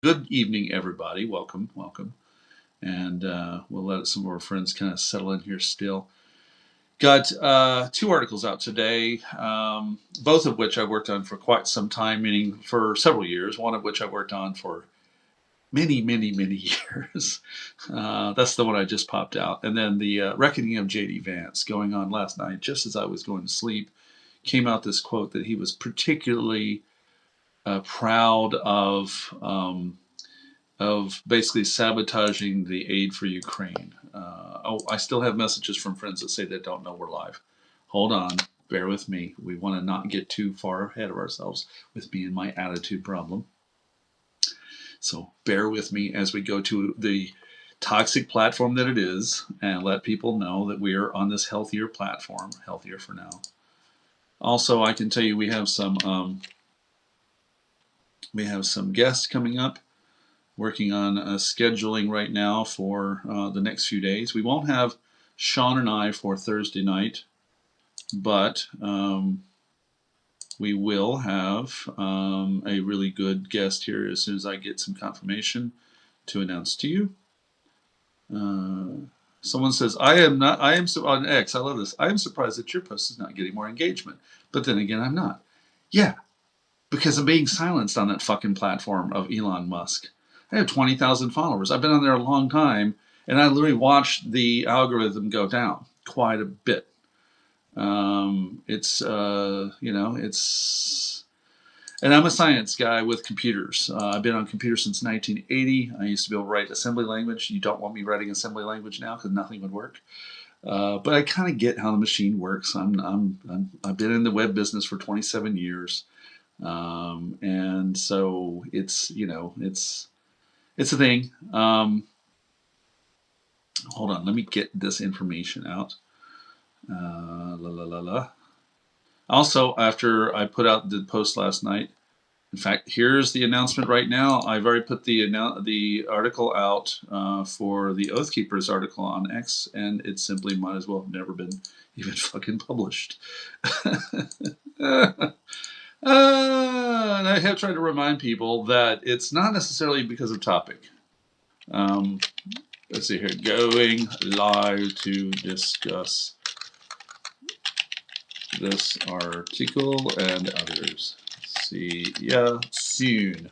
Good evening, everybody. Welcome, welcome. And we'll let some of our friends kind of settle in here still. Got two articles out today, both of which I worked on for quite some time, meaning for several years, one of which I worked on for many, many, many years. That's the one I just popped out. And then the Reckoning of JD Vance going on last night, just as I was going to sleep, came out this quote that he was particularly proud of basically sabotaging the aid for Ukraine. I still have messages from friends that say they don't know we're live. Hold on, bear with me. We want to not get too far ahead of ourselves with me and my attitude problem. So bear with me as we go to the toxic platform that it is and let people know that we are on this healthier platform, healthier for now. Also, I can tell you we have some guests coming up. Working on scheduling right now for the next few days. We won't have Sean and I for Thursday night, but we will have a really good guest here as soon as I get some confirmation to announce to you. Someone says, I am on X, I love this. I am surprised that your post is not getting more engagement. But then again, I'm not. Yeah, because I'm being silenced on that fucking platform of Elon Musk. I have 20,000 followers. I've been on there a long time, and I literally watched the algorithm go down quite a bit. It's and I'm a science guy with computers. I've been on computers since 1980. I used to be able to write assembly language. You don't want me writing assembly language now because nothing would work. But I kind of get how the machine works. I've been in the web business for 27 years. And so it's a thing. Hold on, let me get this information out. Also, after I put out the post last night, in fact, here's the announcement right now. I've already put the article out for the Oath Keepers article on X, and it simply might as well have never been even fucking published. And I have tried to remind people that it's not necessarily because of topic. Let's see here. Going live to discuss this article and others. See ya soon.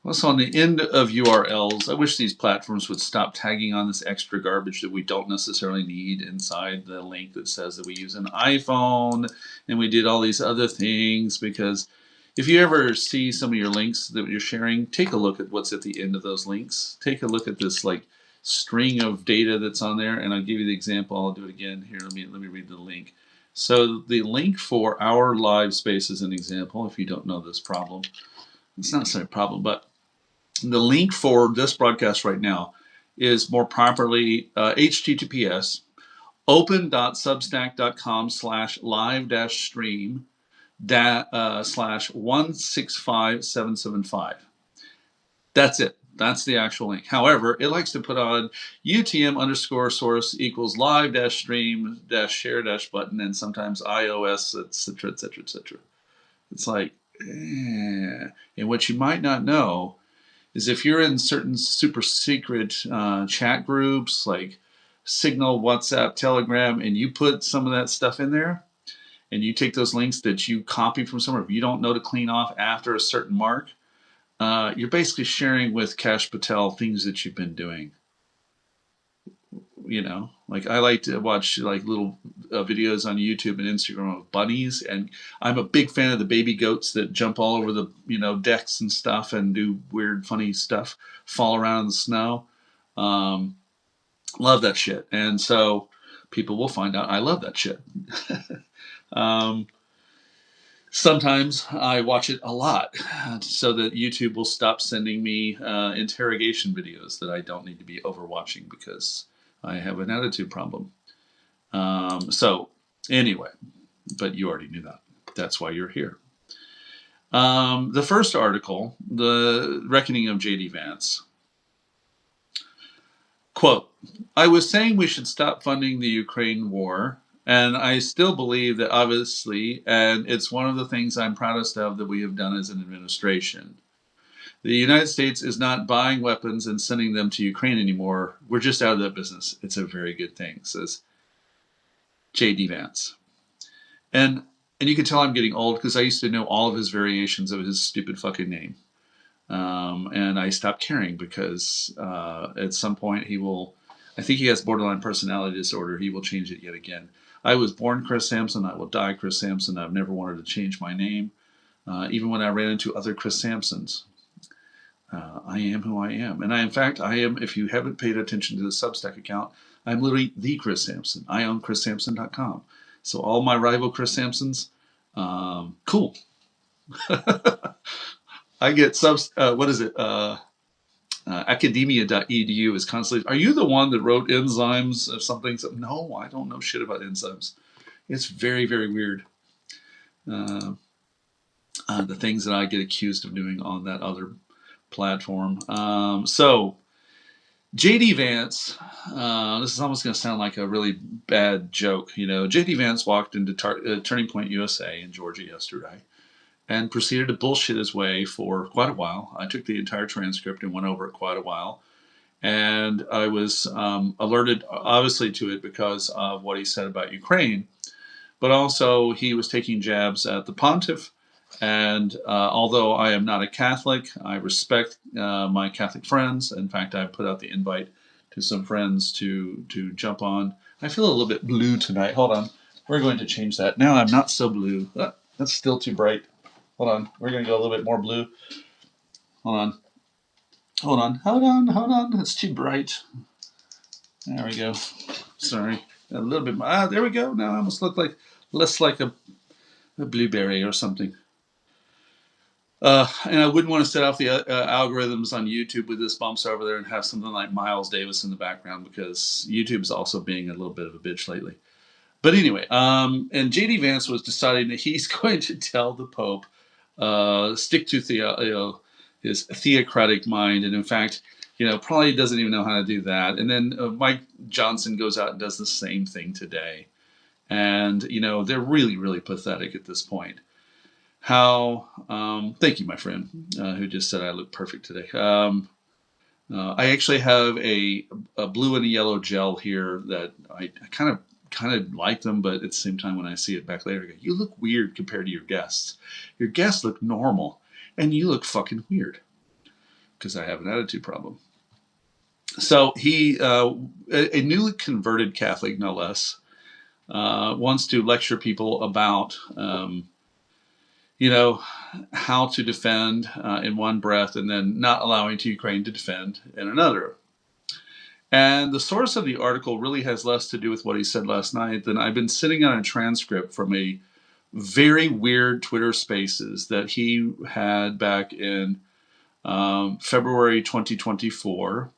Also, on the end of URLs, I wish these platforms would stop tagging on this extra garbage that we don't necessarily need inside the link that says that we use an iPhone and we did all these other things. Because if you ever see some of your links that you're sharing, take a look at what's at the end of those links. Take a look at this like string of data that's on there, and I'll give you the example. I'll do it again here. Let me read the link. So the link for our live space is an example. If you don't know this problem, it's not necessarily a problem, but the link for this broadcast right now is more properly https open.substack.com/live-stream /165775. That's it. That's the actual link. However, it likes to put on UTM_source equals live-stream-share-button and sometimes iOS, etc., etc., etc. It's like, and what you might not know is if you're in certain super secret chat groups like Signal, WhatsApp, Telegram, and you put some of that stuff in there, and you take those links that you copy from somewhere, if you don't know to clean off after a certain mark, you're basically sharing with Kash Patel things that you've been doing. Like I like to watch like little videos on YouTube and Instagram of bunnies, and I'm a big fan of the baby goats that jump all over the decks and stuff and do weird funny stuff, fall around in the snow. Love that shit, and so people will find out I love that shit. Sometimes I watch it a lot so that YouTube will stop sending me interrogation videos that I don't need to be overwatching because I have an attitude problem. So anyway, but you already knew that. That's why you're here. The first article, The Reckoning of JD Vance. Quote, I was saying we should stop funding the Ukraine war And I still believe that, obviously, and it's one of the things I'm proudest of that we have done as an administration. The United States is not buying weapons and sending them to Ukraine anymore. We're just out of that business. It's a very good thing, says JD Vance. And you can tell I'm getting old because I used to know all of his variations of his stupid fucking name. And I stopped caring because at some point he will, I think he has borderline personality disorder. He will change it yet again. I was born Chris Sampson. I will die Chris Sampson. I've never wanted to change my name. Even when I ran into other Chris Sampsons, I am who I am. And in fact, I am, if you haven't paid attention to the Substack account, I'm literally the Chris Sampson. I own chrissampson.com. So all my rival Chris Sampsons, cool. I get academia.edu is constantly, are you the one that wrote enzymes or something? No, I don't know shit about enzymes. It's very, very weird. The things that I get accused of doing on that other platform. So JD Vance, this is almost going to sound like a really bad joke. JD Vance walked into Turning Point USA in Georgia yesterday and proceeded to bullshit his way for quite a while. I took the entire transcript and went over it quite a while. And I was alerted, obviously, to it because of what he said about Ukraine. But also, he was taking jabs at the pontiff. And although I am not a Catholic, I respect my Catholic friends. In fact, I put out the invite to some friends to jump on. I feel a little bit blue tonight. Hold on. We're going to change that. Now I'm not so blue. That's still too bright. Hold on. We're going to go a little bit more blue. Hold on. It's too bright. There we go. Sorry. A little bit more. There we go. Now I almost look less like a blueberry or something. And I wouldn't want to set off the algorithms on YouTube with this bumps over there and have something like Miles Davis in the background because YouTube is also being a little bit of a bitch lately. But anyway, and JD Vance was deciding that he's going to tell the Pope, stick to his theocratic mind, and in fact, probably doesn't even know how to do that. And then Mike Johnson goes out and does the same thing today, and they're really, really pathetic at this point. Thank you, my friend, who just said I look perfect today. I actually have a blue and a yellow gel here that I kind of like them, but at the same time, when I see it back later, I go, you look weird compared to your guests. Your guests look normal, and you look fucking weird because I have an attitude problem. So he, a newly converted Catholic, no less, wants to lecture people about how to defend in one breath and then not allowing to Ukraine to defend in another. And the source of the article really has less to do with what he said last night than I've been sitting on a transcript from a very weird Twitter Spaces that he had back in February 2024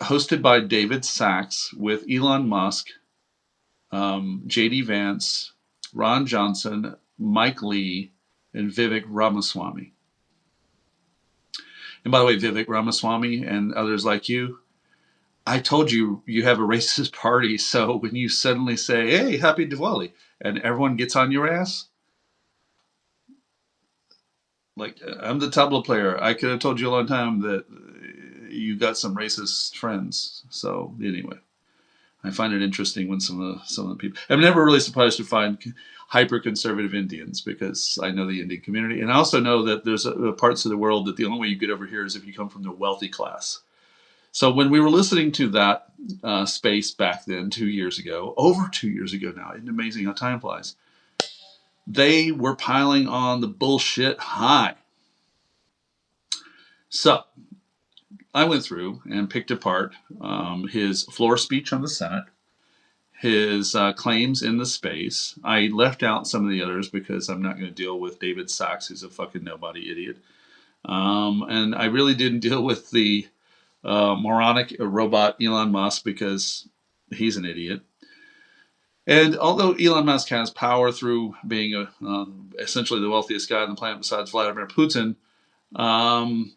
hosted by David Sachs with Elon Musk, JD Vance, Ron Johnson, Mike Lee, and Vivek Ramaswamy. And by the way, Vivek Ramaswamy and others like you, I told you have a racist party, so when you suddenly say, hey, happy Diwali, and everyone gets on your ass, like, I'm the tabla player. I could have told you a long time that you got some racist friends. So anyway, I find it interesting when some of the people. I'm never really surprised to find hyper-conservative Indians because I know the Indian community, and I also know that there's parts of the world that the only way you get over here is if you come from the wealthy class. So when we were listening to that space back then, 2 years ago, over 2 years ago now, it's amazing how time flies. They were piling on the bullshit high. So I went through and picked apart his floor speech on the Senate, his claims in the space. I left out some of the others because I'm not going to deal with David Sachs, who's a fucking nobody idiot. And I really didn't deal with the moronic robot Elon Musk because he's an idiot. And although Elon Musk has power through being essentially the wealthiest guy on the planet besides Vladimir Putin,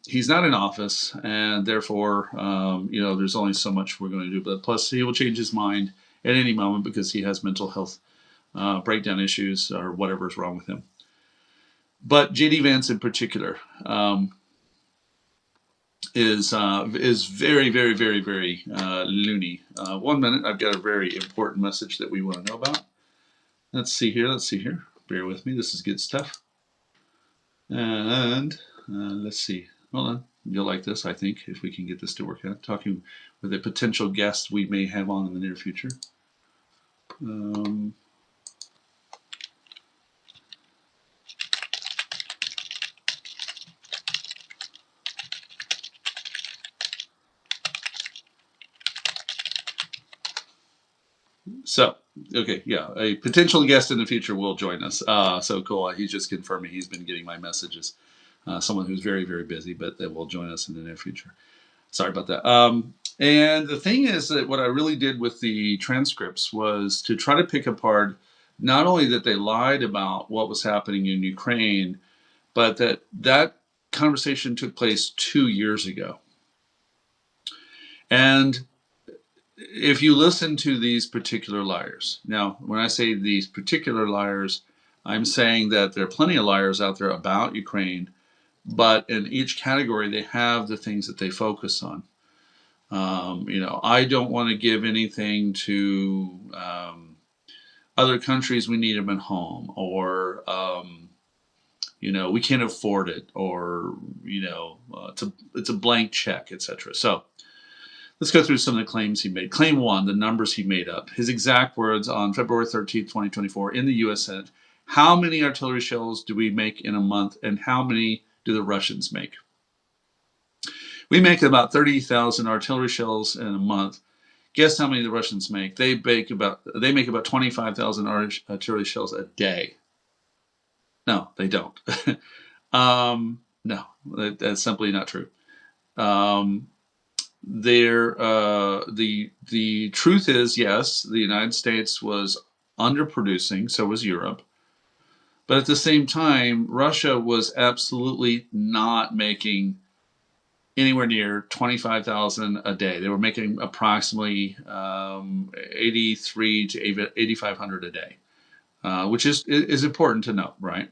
he's not in office, and therefore, there's only so much we're going to do. But plus, he will change his mind, at any moment because he has mental health breakdown issues or whatever's wrong with him. But JD Vance in particular is very, very, very, very loony. 1 minute, I've got a very important message that we want to know about. Let's see here. Bear with me. This is good stuff. And let's see. Hold on. You'll like this, I think, if we can get this to work out. Talking with a potential guest we may have on in the near future. So, okay, yeah, a potential guest in the future will join us. So cool. He's just confirming he's been getting my messages. Someone who's very, very busy, but that will join us in the near future. Sorry about that. And the thing is that what I really did with the transcripts was to try to pick apart not only that they lied about what was happening in Ukraine, but that conversation took place 2 years ago. And if you listen to these particular liars, now, when I say these particular liars, I'm saying that there are plenty of liars out there about Ukraine, but in each category, they have the things that they focus on. I don't want to give anything to other countries. We need them at home, or we can't afford it, or it's a blank check, etc. So let's go through some of the claims he made. Claim 1, the numbers he made up. His exact words on February 13th, 2024, in the U.S. Senate: how many artillery shells do we make in a month, and how many do the Russians make? We make about 30,000 artillery shells in a month. Guess how many the Russians make? They make about 25,000 artillery shells a day. No, they don't. No, that's simply not true. The truth is, yes, the United States was underproducing, so was Europe. But at the same time, Russia was absolutely not making anywhere near 25,000 a day. They were making approximately 83 to 8,500 a day, which is important to note, right?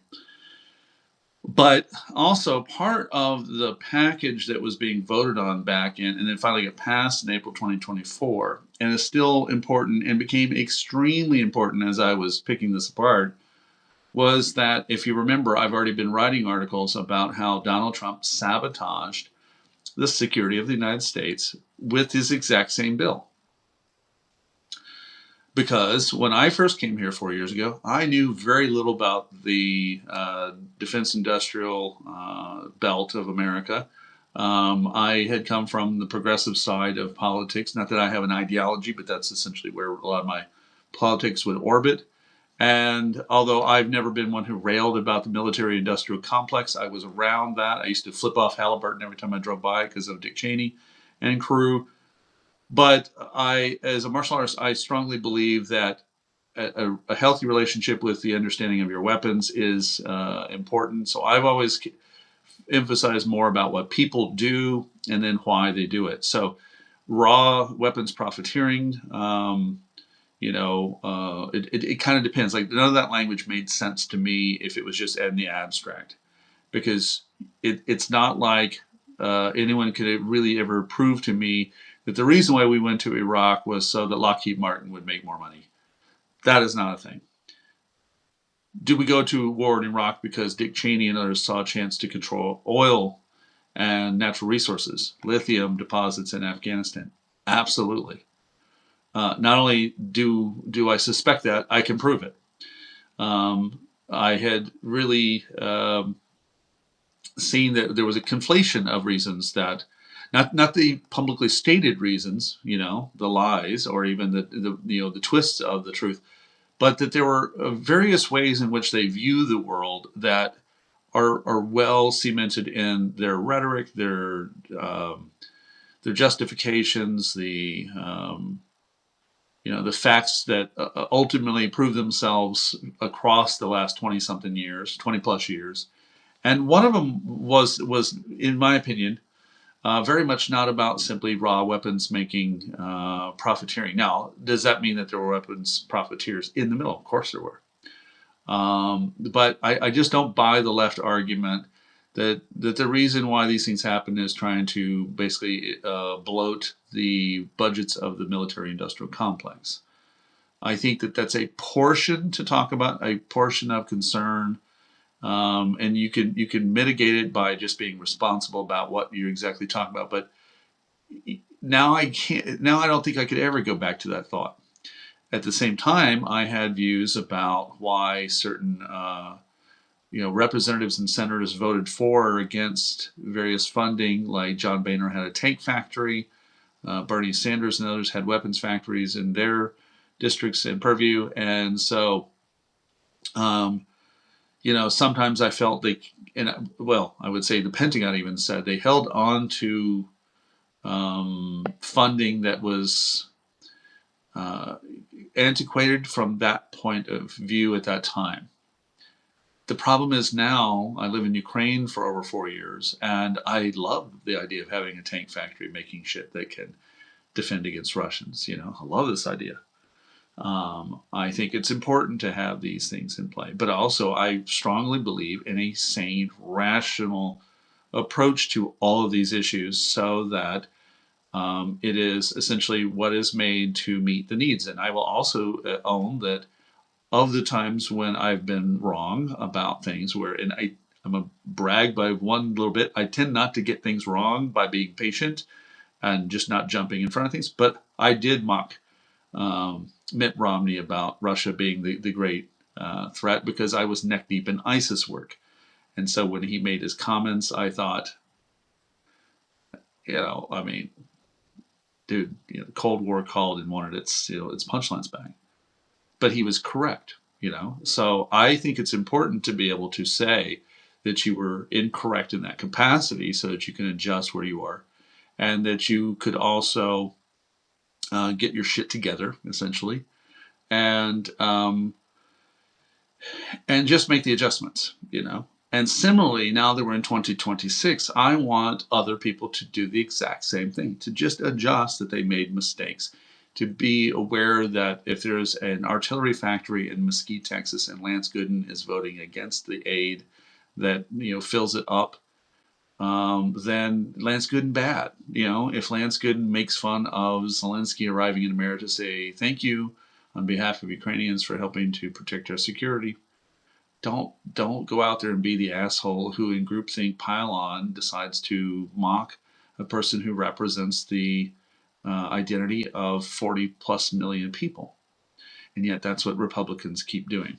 But also part of the package that was being voted on back in, and then finally got passed in April 2024, and is still important and became extremely important as I was picking this apart, was that, if you remember, I've already been writing articles about how Donald Trump sabotaged the security of the United States with his exact same bill. Because when I first came here 4 years ago, I knew very little about the defense industrial belt of America. I had come from the progressive side of politics. Not that I have an ideology, but that's essentially where a lot of my politics would orbit. And although I've never been one who railed about the military-industrial complex, I was around that. I used to flip off Halliburton every time I drove by because of Dick Cheney and crew. But as a martial artist, I strongly believe that a healthy relationship with the understanding of your weapons is important. So I've always emphasized more about what people do and then why they do it. So raw weapons profiteering, it kind of depends. Like, none of that language made sense to me if it was just in the abstract, because it's not like anyone could really ever prove to me that the reason why we went to Iraq was so that Lockheed Martin would make more money. That is not a thing. Did we go to war in Iraq because Dick Cheney and others saw a chance to control oil and natural resources, lithium deposits in Afghanistan? Absolutely. Not only do I suspect that, I can prove it. I had really seen that there was a conflation of reasons that, not the publicly stated reasons, the lies, or even the twists of the truth, but that there were various ways in which they view the world that are well cemented in their rhetoric, their justifications, the facts that ultimately prove themselves across the last 20-something years, 20-plus years. And one of them was, in my opinion, Very much not about simply raw weapons making profiteering. Now, does that mean that there were weapons profiteers in the middle? Of course there were. But I just don't buy the left argument that the reason why these things happen is trying to basically bloat the budgets of the military-industrial complex. I think that that's a portion to talk about, a portion of concern, and you can mitigate it by just being responsible about what you're exactly talking about. But now I can't. Now I don't think I could ever go back to that thought. At the same time, I had views about why certain representatives and senators voted for or against various funding, like John Boehner had a tank factory, Bernie Sanders and others had weapons factories in their districts and purview, and so sometimes I felt I would say the Pentagon even said they held on to funding that was antiquated from that point of view at that time. The problem is now I live in Ukraine for over 4 years, and I love the idea of having a tank factory making shit that can defend against Russians. I love this idea. I think it's important to have these things in play, but also I strongly believe in a sane, rational approach to all of these issues so that it is essentially what is made to meet the needs. And I will also own that of the times when I've been wrong about things and I'm a brag by one little bit, I tend not to get things wrong by being patient and just not jumping in front of things. But I did mock Mitt Romney about Russia being the great threat because I was neck deep in ISIS work. And so when he made his comments, I thought, dude, the Cold War called and wanted its punchlines back. But he was correct, So I think it's important to be able to say that you were incorrect in that capacity so that you can adjust where you are. And that you could also get your shit together, essentially, and just make the adjustments, And similarly, now that we're in 2026, I want other people to do the exact same thing, to just adjust that they made mistakes, to be aware that if there's an artillery factory in Mesquite, Texas, and Lance Gooden is voting against the aid that fills it up, then Lance Gooden bad. If Lance Gooden makes fun of Zelensky arriving in America to say thank you on behalf of Ukrainians for helping to protect our security, don't go out there and be the asshole who in groupthink pile-on decides to mock a person who represents the identity of 40 plus million people. And yet that's what Republicans keep doing.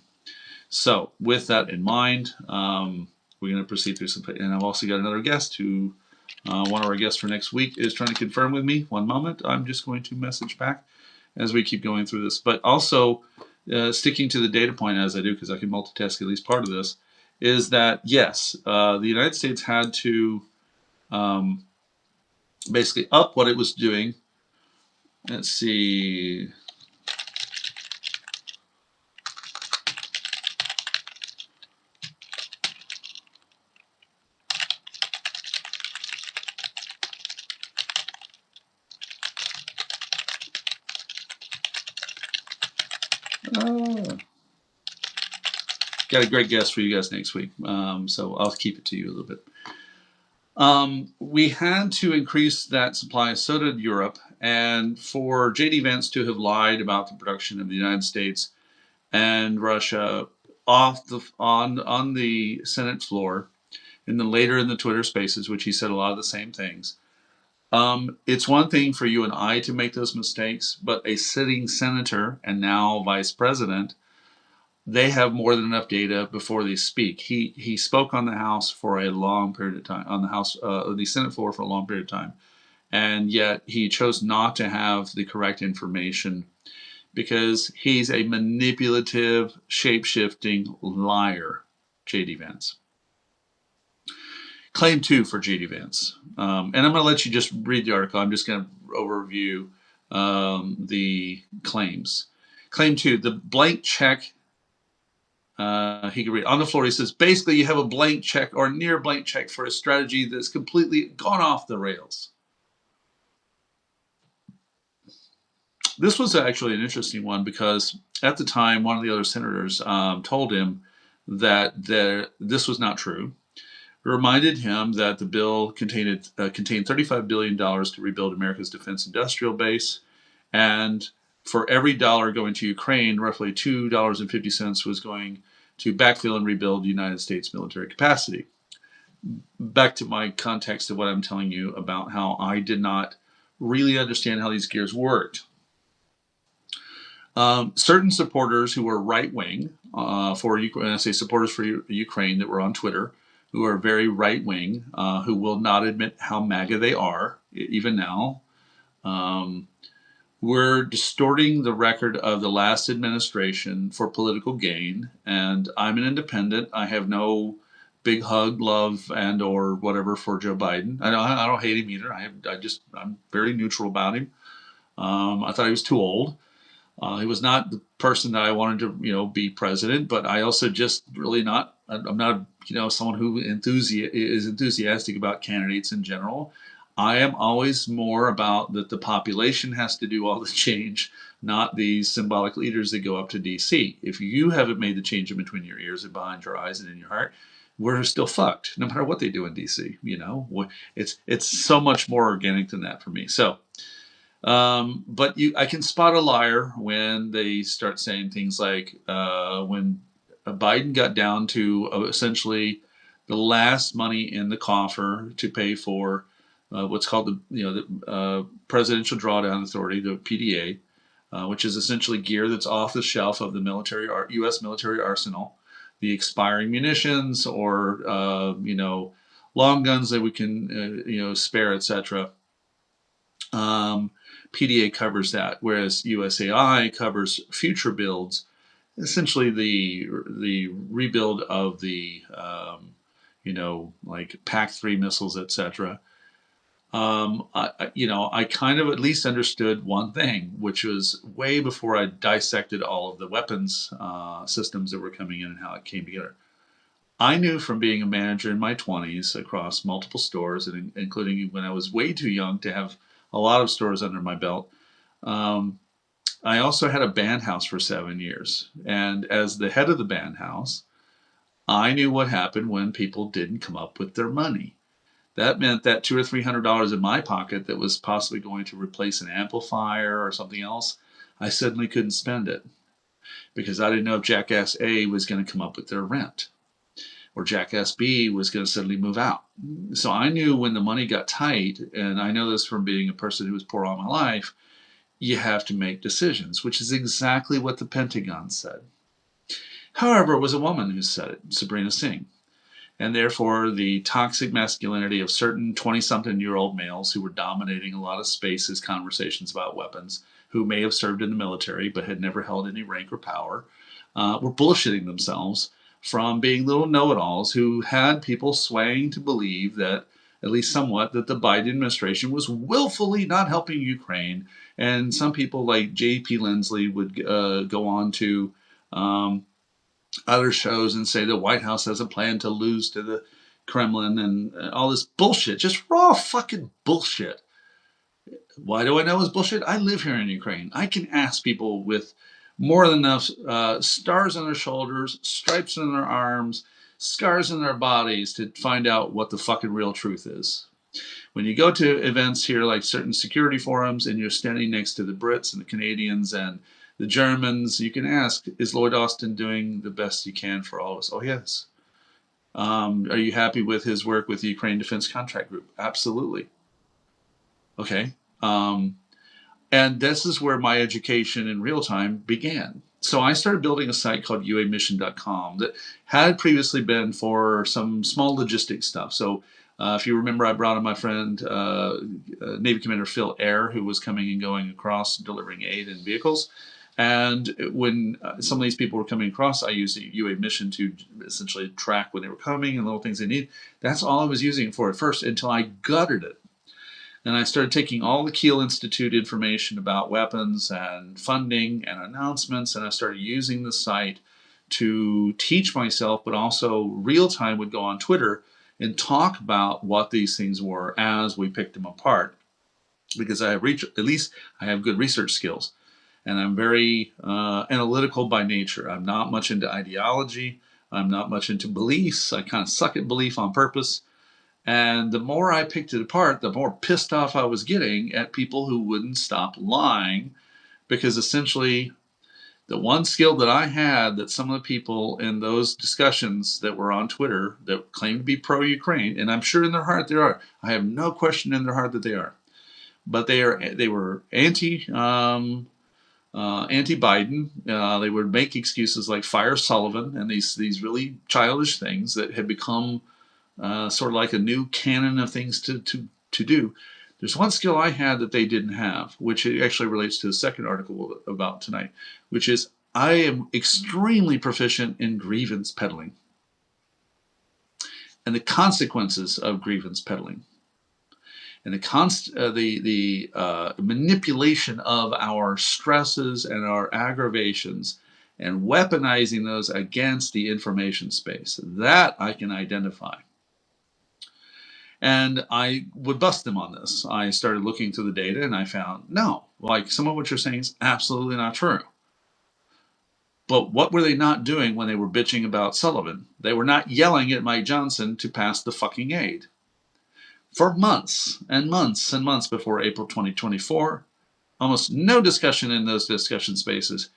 So with that in mind, we're going to proceed through some, and I've also got another guest who, one of our guests for next week is trying to confirm with me. One moment, I'm just going to message back as we keep going through this. But also, sticking to the data point as I do, because I can multitask at least part of this, is that yes, the United States had to basically up what it was doing. Let's see. Got a great guest for you guys next week, so I'll keep it to you a little bit. We had to increase that supply, so did Europe, and for JD Vance to have lied about the production of the United States and Russia on the Senate floor, and then later in the Twitter Spaces, which he said a lot of the same things. It's one thing for you and I to make those mistakes, but a sitting senator and now vice president, they have more than enough data before they speak. He spoke on the House for a long period of time, on the Senate floor for a long period of time, and yet he chose not to have the correct information because he's a manipulative, shape-shifting liar, JD Vance. Claim 2 for JD Vance. And I'm going to let you just read the article. I'm just going to overview the claims. Claim 2, the blank check he can read. On the floor, he says, basically, you have a blank check or near blank check for a strategy that's completely gone off the rails. This was actually an interesting one because at the time, one of the other senators told him that this was not true. Reminded him that the bill contained $35 billion to rebuild America's defense industrial base, and for every dollar going to Ukraine, roughly $2.50 was going to backfill and rebuild the United States military capacity. Back to my context of what I'm telling you about how I did not really understand how these gears worked. Certain supporters who were right wing for Ukraine, I say supporters for Ukraine that were on Twitter, who are very right wing, who will not admit how MAGA they are, even now, we're distorting the record of the last administration for political gain. And I'm an independent. I have no big hug, love, and or whatever for Joe Biden. I don't hate him either. I'm very neutral about him. I thought he was too old. He was not the person that I wanted to, be president. But I also just really not. I'm not, someone who is enthusiastic about candidates in general. I am always more about that the population has to do all the change, not these symbolic leaders that go up to D.C. If you haven't made the change in between your ears and behind your eyes and in your heart, we're still fucked. No matter what they do in D.C. It's so much more organic than that for me. So. But I can spot a liar when they start saying things like when Biden got down to essentially the last money in the coffer to pay for what's called the Presidential Drawdown Authority, the PDA, which is essentially gear that's off the shelf of the U.S. military arsenal, the expiring munitions or long guns that we can spare, etc. PDA covers that, whereas USAI covers future builds, essentially the rebuild of the like PAC-3 missiles, etc. I kind of at least understood one thing, which was way before I dissected all of the weapons systems that were coming in and how it came together. I knew from being a manager in my 20s across multiple stores, and including when I was way too young to have a lot of stores under my belt. I also had a band house for 7 years. And as the head of the band house, I knew what happened when people didn't come up with their money. That meant that $200 or $300 in my pocket that was possibly going to replace an amplifier or something else, I suddenly couldn't spend it because I didn't know if Jackass A was going to come up with their rent or Jackass B was going to suddenly move out. So I knew when the money got tight, and I know this from being a person who was poor all my life, you have to make decisions, which is exactly what the Pentagon said. However, it was a woman who said it, Sabrina Singh. And therefore, the toxic masculinity of certain 20-something-year-old males who were dominating a lot of spaces, conversations about weapons, who may have served in the military but had never held any rank or power, were bullshitting themselves from being little know-it-alls who had people swaying to believe that, at least somewhat, that the Biden administration was willfully not helping Ukraine. And some people like J.P. Lindsley would go on to other shows and say the White House has a plan to lose to the Kremlin and all this bullshit, just raw fucking bullshit. Why do I know it's bullshit? I live here in Ukraine. I can ask people with more than enough stars on their shoulders, stripes on their arms, scars on their bodies to find out what the fucking real truth is. When you go to events here like certain security forums and you're standing next to the Brits and the Canadians and the Germans, you can ask, is Lloyd Austin doing the best he can for all of us? Oh, yes. Are you happy with his work with the Ukraine Defense Contract Group? Absolutely. Okay. And this is where my education in real time began. So I started building a site called uamission.com that had previously been for some small logistics stuff. So if you remember, I brought in my friend, Navy Commander Phil Eyre, who was coming and going across delivering aid in vehicles. And when some of these people were coming across, I used the UA mission to essentially track when they were coming and little things they need. That's all I was using it for at first until I gutted it. And I started taking all the Kiel Institute information about weapons and funding and announcements, and I started using the site to teach myself, but also real time would go on Twitter and talk about what these things were as we picked them apart. Because I have at least I have good research skills, and I'm very analytical by nature. I'm not much into ideology. I'm not much into beliefs. I kind of suck at belief on purpose. And the more I picked it apart, the more pissed off I was getting at people who wouldn't stop lying, because essentially the one skill that I had that some of the people in those discussions that were on Twitter that claimed to be pro-Ukraine, and I'm sure in their heart they are. I have no question in their heart that they are. But they were anti-Biden. They would make excuses like fire Sullivan and these really childish things that had become sort of like a new canon of things to do. There's one skill I had that they didn't have, which actually relates to the second article about tonight, which is I am extremely proficient in grievance peddling and the consequences of grievance peddling and the manipulation of our stresses and our aggravations and weaponizing those against the information space. That I can identify. And I would bust them on this. I started looking through the data and I found, no, like some of what you're saying is absolutely not true. But what were they not doing when they were bitching about Sullivan? They were not yelling at Mike Johnson to pass the fucking aid. For months and months and months before April 2024, almost no discussion in those discussion spaces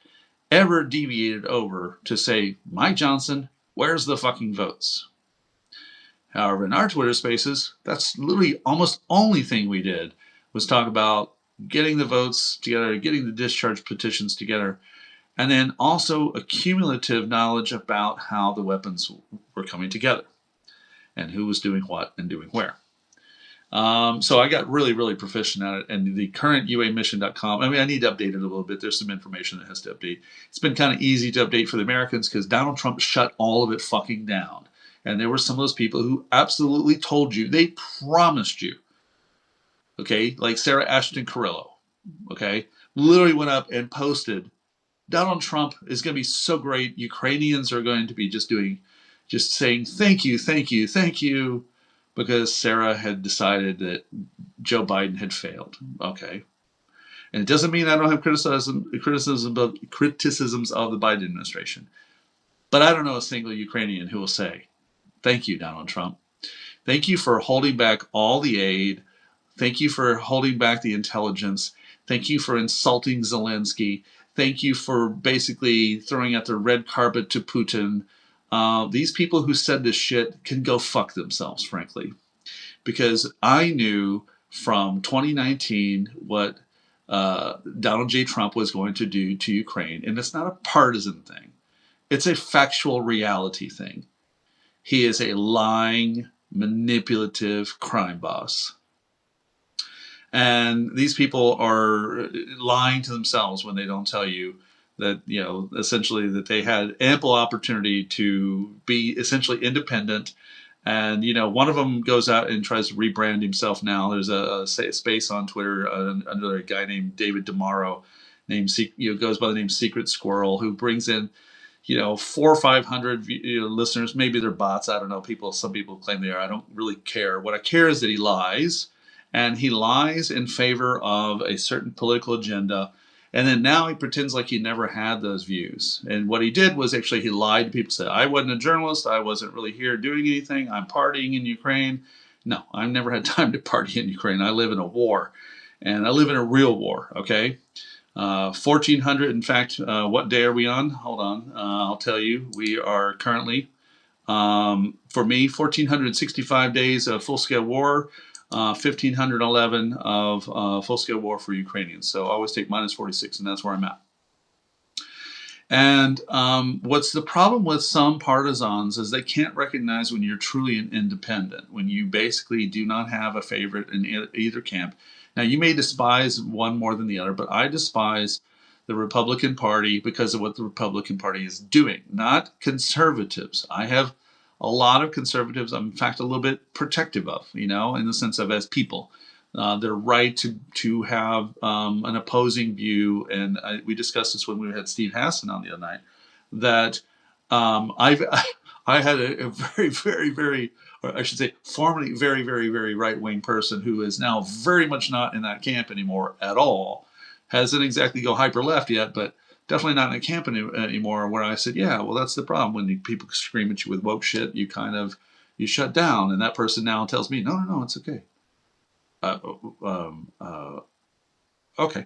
ever deviated over to say, Mike Johnson, where's the fucking votes? However, in our Twitter spaces, that's literally almost only thing we did was talk about getting the votes together, getting the discharge petitions together, and then also a cumulative knowledge about how the weapons were coming together and who was doing what and doing where. So I got really, really proficient at it. And the current uamission.com, I mean, I need to update it a little bit. There's some information that has to update. It's been kind of easy to update for the Americans because Donald Trump shut all of it fucking down. And there were some of those people who absolutely told you, they promised you, okay, like Sarah Ashton Carrillo, okay, literally went up and posted, Donald Trump is going to be so great. Ukrainians are going to be just saying thank you, thank you, thank you, because Sarah had decided that Joe Biden had failed. Okay. And it doesn't mean I don't have criticisms of the Biden administration. But I don't know a single Ukrainian who will say, thank you, Donald Trump. Thank you for holding back all the aid. Thank you for holding back the intelligence. Thank you for insulting Zelensky. Thank you for basically throwing out the red carpet to Putin. These people who said this shit can go fuck themselves, frankly. Because I knew from 2019 what Donald J. Trump was going to do to Ukraine. And it's not a partisan thing. It's a factual reality thing. He is a lying, manipulative crime boss. And these people are lying to themselves when they don't tell you that, you know, essentially that they had ample opportunity to be essentially independent. And, you know, one of them goes out and tries to rebrand himself now. There's a space on Twitter under a guy named David DeMauro, goes by the name Secret Squirrel, who brings in, 400 or 500 listeners. Maybe they're bots. I don't know. Some people claim they are. I don't really care. What I care is that he lies, and he lies in favor of a certain political agenda. And then now he pretends like he never had those views. And what he did was actually he lied to people. Said, I wasn't a journalist. I wasn't really here doing anything. I'm partying in Ukraine. No, I've never had time to party in Ukraine. I live in a war, and I live in a real war. Okay. 1400, in fact, what day are we on? Hold on. I'll tell you. We are currently, for me, 1465 days of full-scale war, 1511 of full-scale war for Ukrainians. So I always take minus 46, and that's where I'm at. And what's the problem with some partisans is they can't recognize when you're truly an independent, when you basically do not have a favorite in either camp. Now, you may despise one more than the other, but I despise the Republican Party because of what the Republican Party is doing, not conservatives. I have a lot of conservatives I'm, in fact, a little bit protective of, in the sense of as people. Their right to have an opposing view, and we discussed this when we had Steve Hassan on the other night, that I've I had a very, very, very, or I should say, formerly very, very, very right wing person who is now very much not in that camp anymore at all. Hasn't exactly go hyper left yet, but definitely not in a camp anymore. Where I said, yeah, well, that's the problem. When people scream at you with woke shit, you shut down, and that person now tells me, no, no, no, it's okay. Uh, um, uh, okay,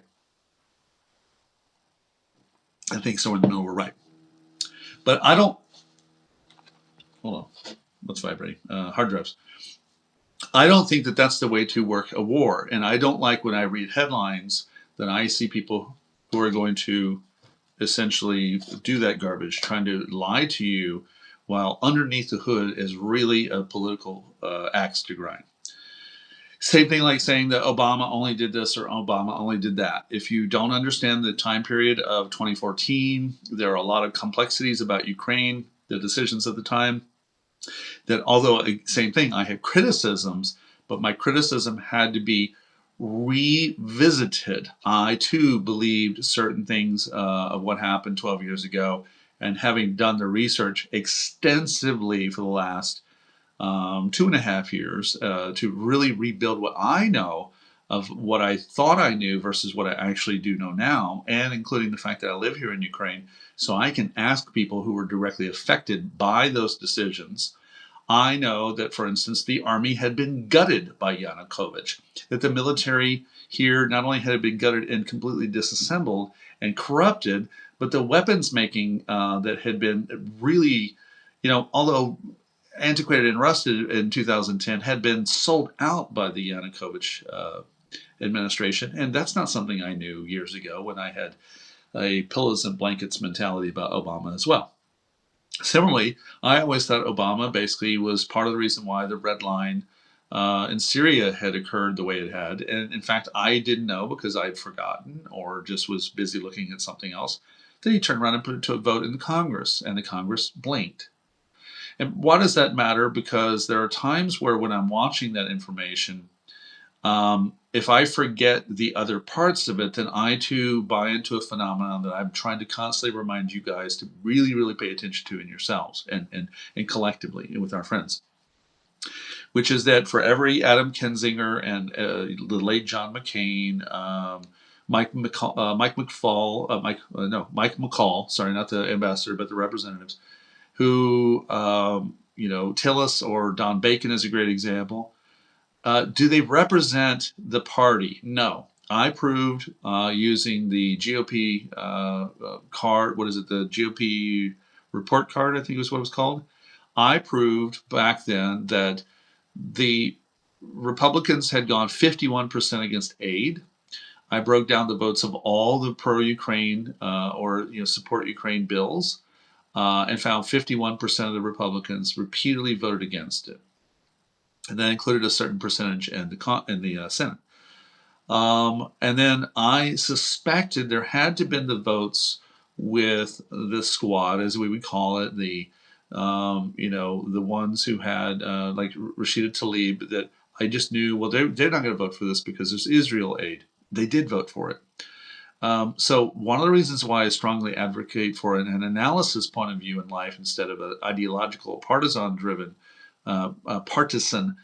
I think somewhere in the middle we're right, but I don't. Hold on, what's vibrating? Hard drives. I don't think that that's the way to work a war. And I don't like when I read headlines that I see people who are going to essentially do that garbage, trying to lie to you while underneath the hood is really a political axe to grind. Same thing like saying that Obama only did this or Obama only did that. If you don't understand the time period of 2014, there are a lot of complexities about Ukraine, the decisions at the time, that although same thing, I had criticisms, but my criticism had to be revisited. I too believed certain things of what happened 12 years ago, and having done the research extensively for the last 2.5 years to really rebuild what I know of what I thought I knew versus what I actually do know now, and including the fact that I live here in Ukraine, so I can ask people who were directly affected by those decisions. I know that, for instance, the army had been gutted by Yanukovych, that the military here not only had been gutted and completely disassembled and corrupted, but the weapons making that had been really, although antiquated and rusted in 2010, had been sold out by the Yanukovych administration. And that's not something I knew years ago when I had a pillows and blankets mentality about Obama as well. Similarly, I always thought Obama basically was part of the reason why the red line in Syria had occurred the way it had. And in fact, I didn't know because I'd forgotten or just was busy looking at something else that he turned around and put it to a vote in the Congress, and the Congress blinked. And why does that matter? Because there are times where when I'm watching that information, if I forget the other parts of it, then I too buy into a phenomenon that I'm trying to constantly remind you guys to really, really pay attention to in yourselves and collectively with our friends, which is that for every Adam Kinzinger and the late John McCain, Mike McCall, sorry, not the ambassador, but the representatives, who, Tillis or Don Bacon is a great example. Do they represent the party? No. I proved using the GOP card, what is it, the GOP report card, I think was what it was called. I proved back then that the Republicans had gone 51% against aid. I broke down the votes of all the pro-Ukraine or support Ukraine bills and found 51% of the Republicans repeatedly voted against it. And that included a certain percentage in the Senate. And then I suspected there had to have been the votes with the squad, as we would call it, the ones who had like Rashida Tlaib, that I just knew, well, they're not going to vote for this because there's Israel aid. They did vote for it. So one of the reasons why I strongly advocate for an analysis point of view in life instead of an ideological, partisan-driven, partisan.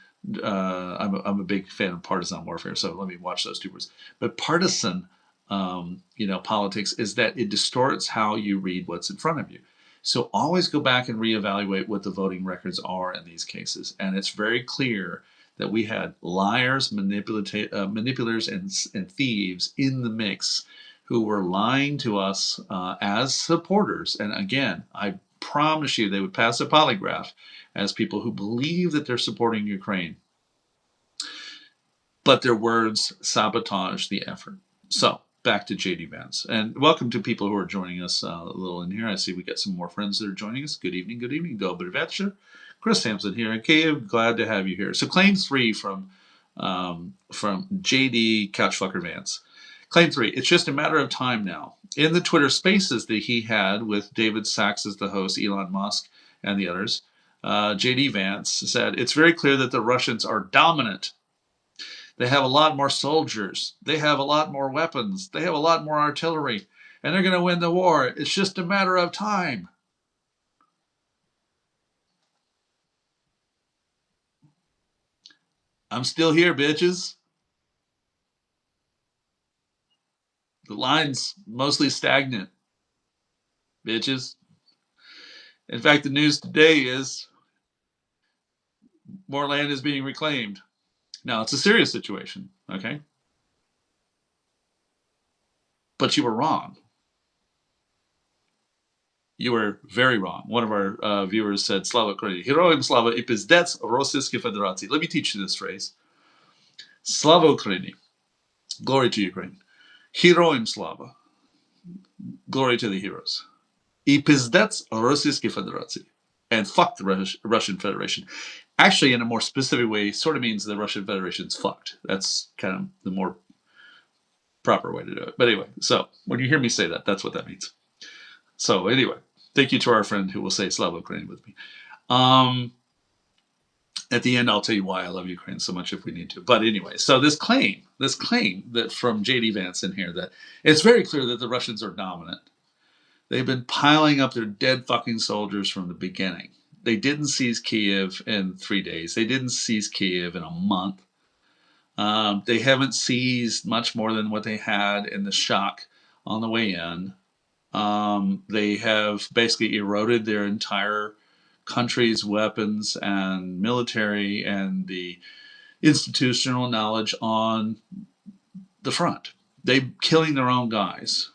I'm a big fan of partisan warfare, so let me watch those two words. But partisan, politics is that it distorts how you read what's in front of you. So always go back and reevaluate what the voting records are in these cases, and it's very clear that we had liars, manipulators, and thieves in the mix who were lying to us as supporters. And again, I promise you they would pass a polygraph as people who believe that they're supporting Ukraine. But their words sabotage the effort. So, back to JD Vance. And welcome to people who are joining us a little in here. I see we got some more friends that are joining us. Good evening, good evening. Dobry večer. Chris Sampson here in Kiev. Glad to have you here. So, claim 3 from JD Couchfucker Vance. Claim 3, it's just a matter of time now. In the Twitter spaces that he had with David Sachs as the host, Elon Musk, and the others, JD Vance said, it's very clear that the Russians are dominant. They have a lot more soldiers. They have a lot more weapons. They have a lot more artillery. And they're going to win the war. It's just a matter of time. I'm still here, bitches. The line's mostly stagnant, bitches. In fact, the news today is more land is being reclaimed. Now, it's a serious situation, okay? But you were wrong. You were very wrong. One of our viewers said, Slava Ukraini. Heroim slava i pizdets Rossiyской Federacji. Let me teach you this phrase. Slava Ukraini. Glory to Ukraine. Heroim slava. Glory to the heroes. I pizdets Rossiyской Federacji. And fuck the Russian Federation. Actually, in a more specific way, sort of means the Russian Federation's fucked. That's kind of the more proper way to do it. But anyway, so when you hear me say that, that's what that means. So anyway, thank you to our friend who will say Slava Ukraine with me. At the end, I'll tell you why I love Ukraine so much if we need to. But anyway, so this claim that from JD Vance in here, that it's very clear that the Russians are dominant. They've been piling up their dead fucking soldiers from the beginning. They didn't seize Kiev in 3 days. They didn't seize Kiev in a month. They haven't seized much more than what they had in the shock on the way in. They have basically eroded their entire country's weapons and military and the institutional knowledge on the front. They're killing their own guys.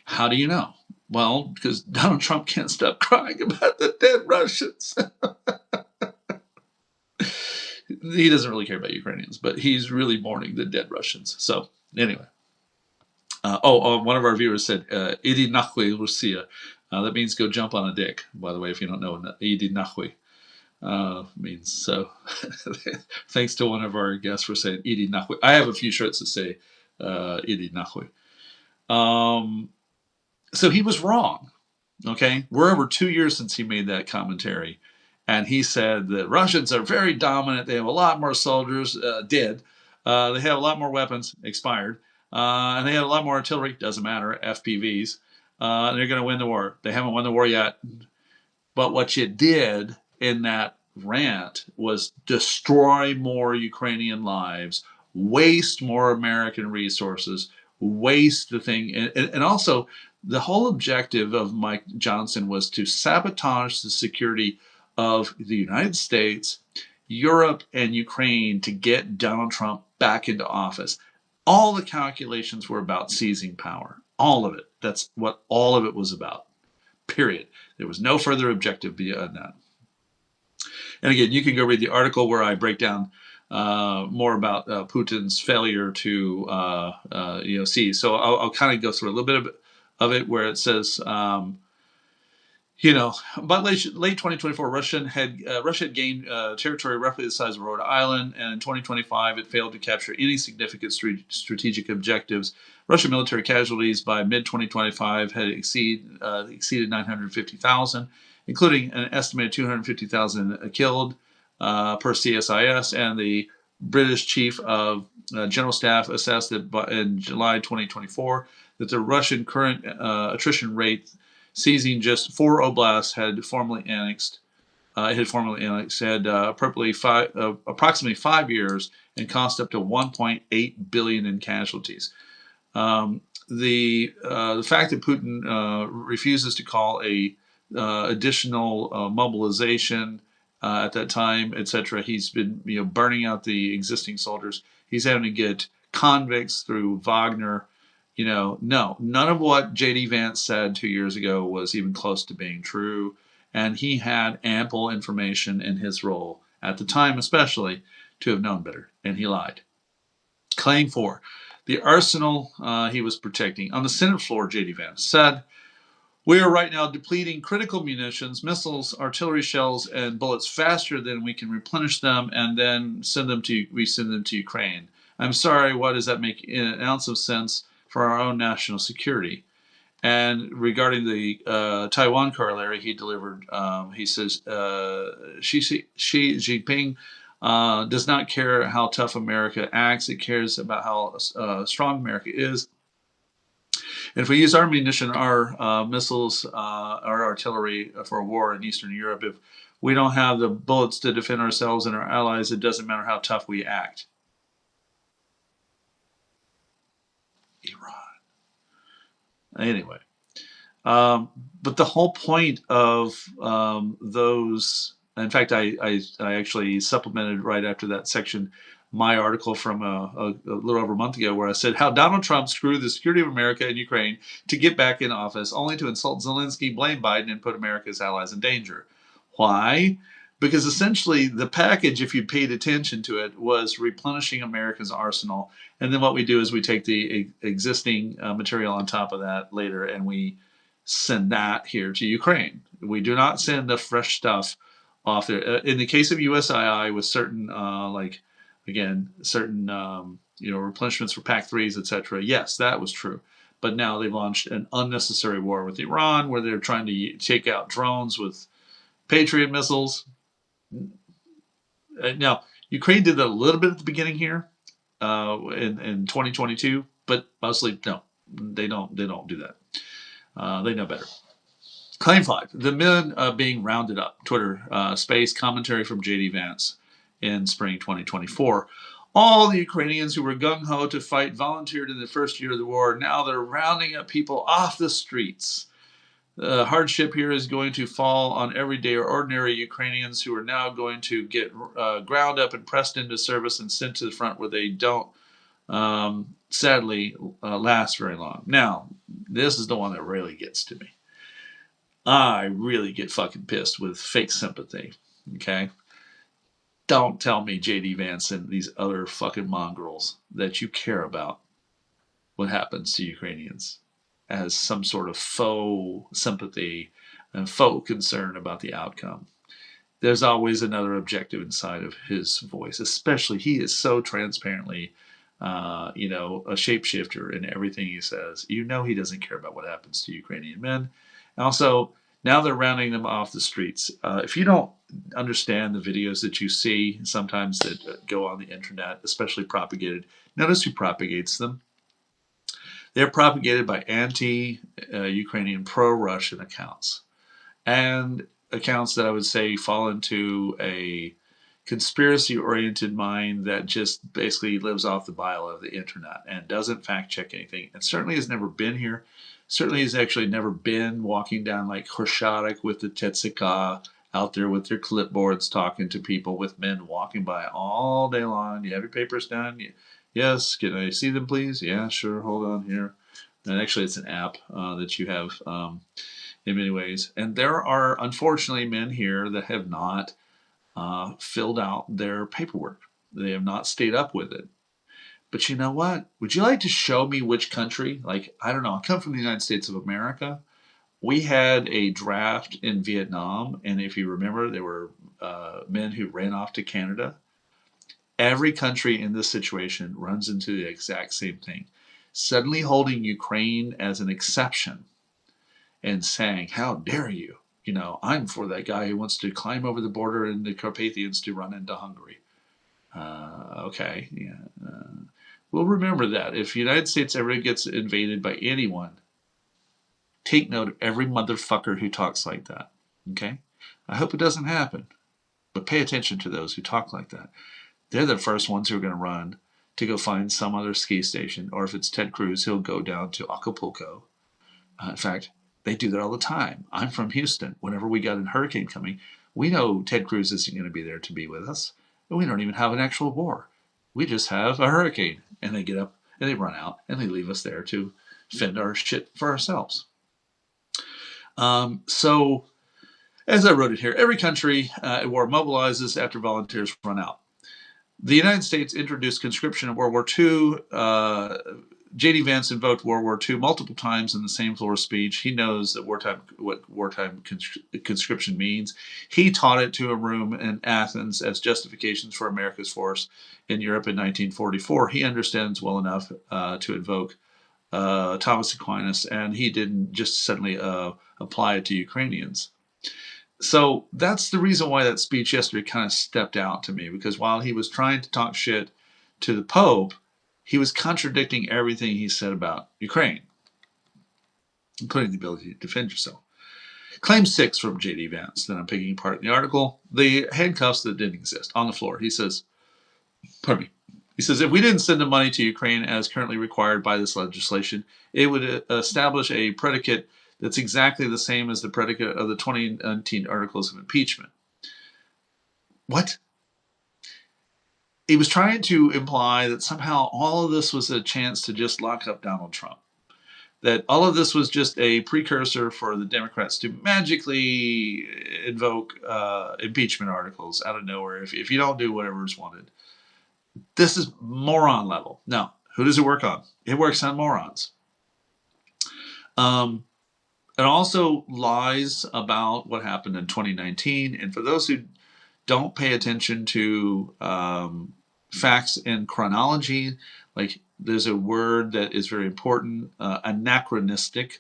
How do you know? Well, because Donald Trump can't stop crying about the dead Russians. He doesn't really care about Ukrainians, but he's really mourning the dead Russians. So anyway. One of our viewers said, Idi nachui Russia. That means go jump on a dick, by the way, if you don't know what Idi nachui means. So thanks to one of our guests for saying Idi nachui. I have a few shirts that say Idi nachui. So he was wrong. Okay, we're over 2 years since he made that commentary, and he said that Russians are very dominant. They have a lot more soldiers dead. They have a lot more weapons expired, and they have a lot more artillery. Doesn't matter, FPVs. And they're going to win the war. They haven't won the war yet. But what you did in that rant was destroy more Ukrainian lives, waste more American resources, waste the thing, and also. The whole objective of Mike Johnson was to sabotage the security of the United States, Europe, and Ukraine to get Donald Trump back into office. All the calculations were about seizing power. All of it. That's what all of it was about. Period. There was no further objective beyond that. And again, you can go read the article where I break down more about Putin's failure to seize. So I'll kind of go through a little bit of it where it says, by late 2024, Russia had gained territory roughly the size of Rhode Island, and in 2025, it failed to capture any significant strategic objectives. Russian military casualties by mid-2025 had exceeded 950,000, including an estimated 250,000 killed per CSIS, and the British Chief of General Staff assessed that in July 2024 that the Russian current attrition rate, seizing just 4 oblasts had formally annexed, had approximately 5 years and cost up to 1.8 billion in casualties. The fact that Putin refuses to call a additional mobilization at that time, etc. He's been burning out the existing soldiers. He's having to get convicts through Wagner. No, none of what JD Vance said 2 years ago was even close to being true. And he had ample information in his role, at the time especially, to have known better. And he lied. Claim 4. The arsenal he was protecting. On the Senate floor, JD Vance said, "We are right now depleting critical munitions, missiles, artillery shells, and bullets faster than we can replenish them and then send them to Ukraine. I'm sorry, why does that make an ounce of sense for our own national security?" And regarding the Taiwan corollary he delivered, he says, Xi Jinping does not care how tough America acts. It cares about how strong America is. And if we use our munition, our missiles, our artillery for a war in Eastern Europe, if We don't have the bullets to defend ourselves and our allies. It doesn't matter how tough we act. Iran. Anyway, but the whole point of those, in fact, I actually supplemented right after that section my article from a little over a month ago where I said how Donald Trump screwed the security of America and Ukraine to get back in office, only to insult Zelensky, blame Biden, and put America's allies in danger. Why? Because essentially the package, if you paid attention to it, was replenishing America's arsenal. And then what we do is we take the existing material on top of that later and we send that here to Ukraine. We do not send the fresh stuff off there. In the case of USAI, with certain certain replenishments for Pac 3s, etc. Yes, that was true. But now they've launched an unnecessary war with Iran, where they're trying to take out drones with Patriot missiles. Now, Ukraine did that a little bit at the beginning here in 2022, but mostly no, they don't do that. They know better. Claim 5: the men being rounded up. Twitter space commentary from JD Vance in spring 2024. All the Ukrainians who were gung-ho to fight volunteered in the first year of the war. Now they're rounding up people off the streets. The hardship here is going to fall on everyday or ordinary Ukrainians who are now going to get ground up and pressed into service and sent to the front where they don't, sadly, last very long. Now, this is the one that really gets to me. I really get fucking pissed with fake sympathy, okay? Don't tell me JD Vance and these other fucking mongrels that you care about what happens to Ukrainians as some sort of faux sympathy and faux concern about the outcome. There's always another objective inside of his voice, especially he is so transparently, a shapeshifter in everything he says. You know he doesn't care about what happens to Ukrainian men. Also, now they're rounding them off the streets. If you don't understand the videos that you see sometimes that go on the internet, especially propagated, notice who propagates them. They're propagated by anti-Ukrainian pro-Russian accounts and accounts that I would say fall into a conspiracy-oriented mind that just basically lives off the bile of the internet and doesn't fact-check anything, and certainly has never been here. Certainly has actually never been walking down like Horshadik with the Tetsika out there with their clipboards talking to people, with men walking by all day long. You have your papers done? Yes. Can I see them, please? Yeah, sure. Hold on here. And actually, it's an app that you have in many ways. And there are, unfortunately, men here that have not filled out their paperwork. They have not stayed up with it. But you know what? Would you like to show me which country? Like, I don't know. I come from the United States of America. We had a draft in Vietnam, and if you remember, there were men who ran off to Canada. Every country in this situation runs into the exact same thing. Suddenly holding Ukraine as an exception and saying, how dare you? You know, I'm for that guy who wants to climb over the border in the Carpathians to run into Hungary. Okay, yeah. We'll remember that. If the United States ever gets invaded by anyone, take note of every motherfucker who talks like that. Okay? I hope it doesn't happen. But pay attention to those who talk like that. They're the first ones who are going to run to go find some other ski station. Or if it's Ted Cruz, he'll go down to Acapulco. In fact, they do that all the time. I'm from Houston. Whenever we got a hurricane coming, we know Ted Cruz isn't going to be there to be with us. And we don't even have an actual war. We just have a hurricane. And they get up and they run out and they leave us there to fend our shit for ourselves. So, as I wrote it here, every country at war mobilizes after volunteers run out. The United States introduced conscription in World War II. J.D. Vance invoked World War II multiple times in the same floor speech. He knows that what wartime conscription means. He taught it to a room in Athens as justifications for America's force in Europe in 1944. He understands well enough to invoke Thomas Aquinas, and he didn't just suddenly apply it to Ukrainians. So that's the reason why that speech yesterday kind of stepped out to me, because while he was trying to talk shit to the Pope, he was contradicting everything he said about Ukraine, including the ability to defend yourself. Claim 6 from JD Vance that I'm picking apart in the article. The handcuffs that didn't exist on the floor. He says, pardon me. He says, if we didn't send the money to Ukraine as currently required by this legislation, it would establish a predicate that's exactly the same as the predicate of the 2019 articles of impeachment. What? He was trying to imply that somehow all of this was a chance to just lock up Donald Trump. That all of this was just a precursor for the Democrats to magically invoke impeachment articles out of nowhere if you don't do whatever is wanted. This is moron level. Now, who does it work on? It works on morons. It also lies about what happened in 2019. And for those who don't pay attention to facts and chronology, like there's a word that is very important, anachronistic,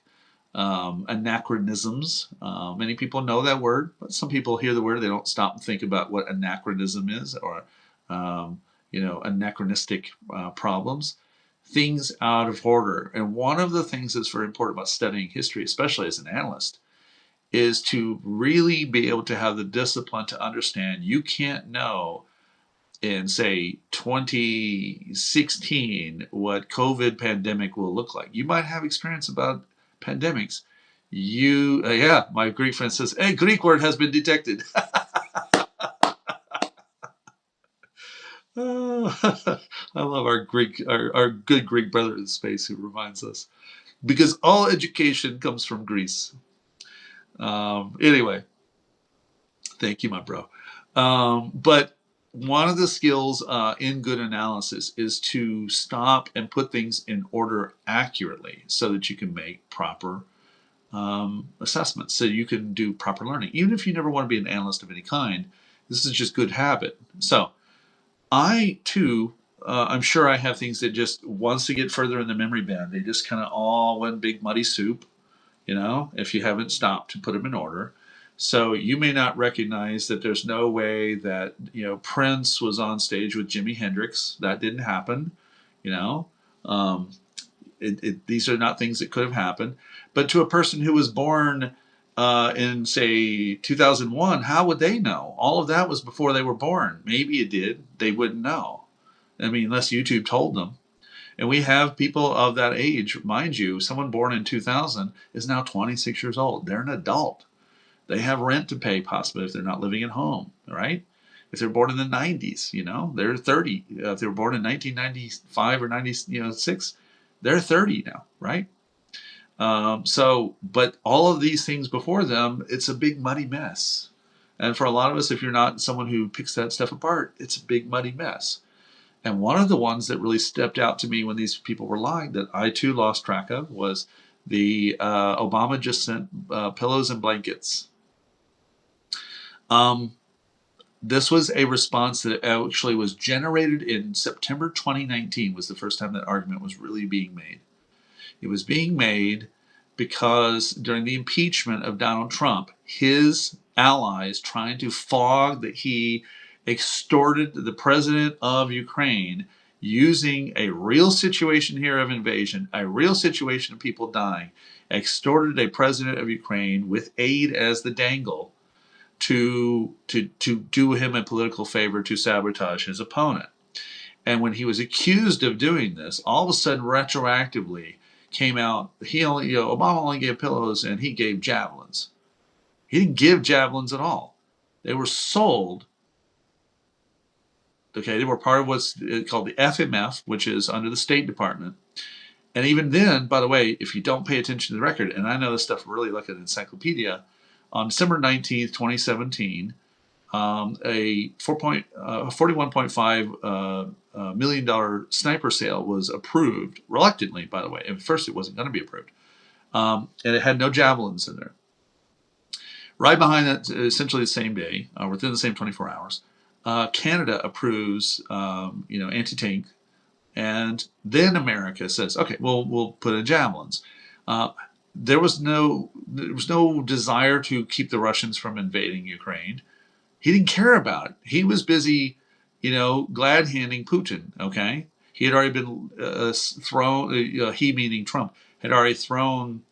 anachronisms. Many people know that word, but some people hear the word, they don't stop and think about what anachronism is, or anachronistic problems. Things out of order. And one of the things that's very important about studying history, especially as an analyst, is to really be able to have the discipline to understand you can't know in, say, 2016 what COVID pandemic will look like. You might have experience about pandemics. My Greek friend says, "Hey, Greek word has been detected." I love our good Greek brother in space who reminds us, because all education comes from Greece. Anyway, thank you, my bro. But one of the skills in good analysis is to stop and put things in order accurately so that you can make proper assessments, so you can do proper learning. Even if you never want to be an analyst of any kind, this is just good habit. So I, too, I'm sure I have things that just, once they get further in the memory band, they just kind of all one big muddy soup, if you haven't stopped to put them in order. So you may not recognize that there's no way that, Prince was on stage with Jimi Hendrix. That didn't happen, These are not things that could have happened. But to a person who was born in, say, 2001, how would they know? All of that was before they were born. Maybe it did. They wouldn't know. Unless YouTube told them. And we have people of that age, mind you, someone born in 2000 is now 26 years old. They're an adult. They have rent to pay, possibly, if they're not living at home, right? If they're born in the 90s, they're 30. If they were born in 1995 or 96, they're 30 now, right? But all of these things before them, it's a big muddy mess. And for a lot of us, if you're not someone who picks that stuff apart, it's a big muddy mess. And one of the ones that really stepped out to me when these people were lying, that I too lost track of, was the Obama just sent pillows and blankets. This was a response that actually was generated in September 2019, was the first time that argument was really being made. It was being made because during the impeachment of Donald Trump, his allies trying to fog that he extorted the president of Ukraine using a real situation here of invasion, a real situation of people dying, extorted a president of Ukraine with aid as the dangle to do him a political favor to sabotage his opponent. And when he was accused of doing this, all of a sudden retroactively came out, Obama only gave pillows and he gave javelins. He didn't give javelins at all. They were sold. Okay, they were part of what's called the FMF, which is under the State Department. And even then, by the way, if you don't pay attention to the record, and I know this stuff really like an encyclopedia, on December 19th, 2017, a $41.5 million sniper sale was approved, reluctantly, by the way. At first, it wasn't going to be approved. And it had no javelins in there. Right behind that, essentially the same day, within the same 24 hours, Canada approves, anti-tank, and then America says, "Okay, we'll put in javelins." There was no desire to keep the Russians from invading Ukraine. He didn't care about it. He was busy, glad handing Putin. Okay, he had already been thrown. He, meaning Trump, had already thrown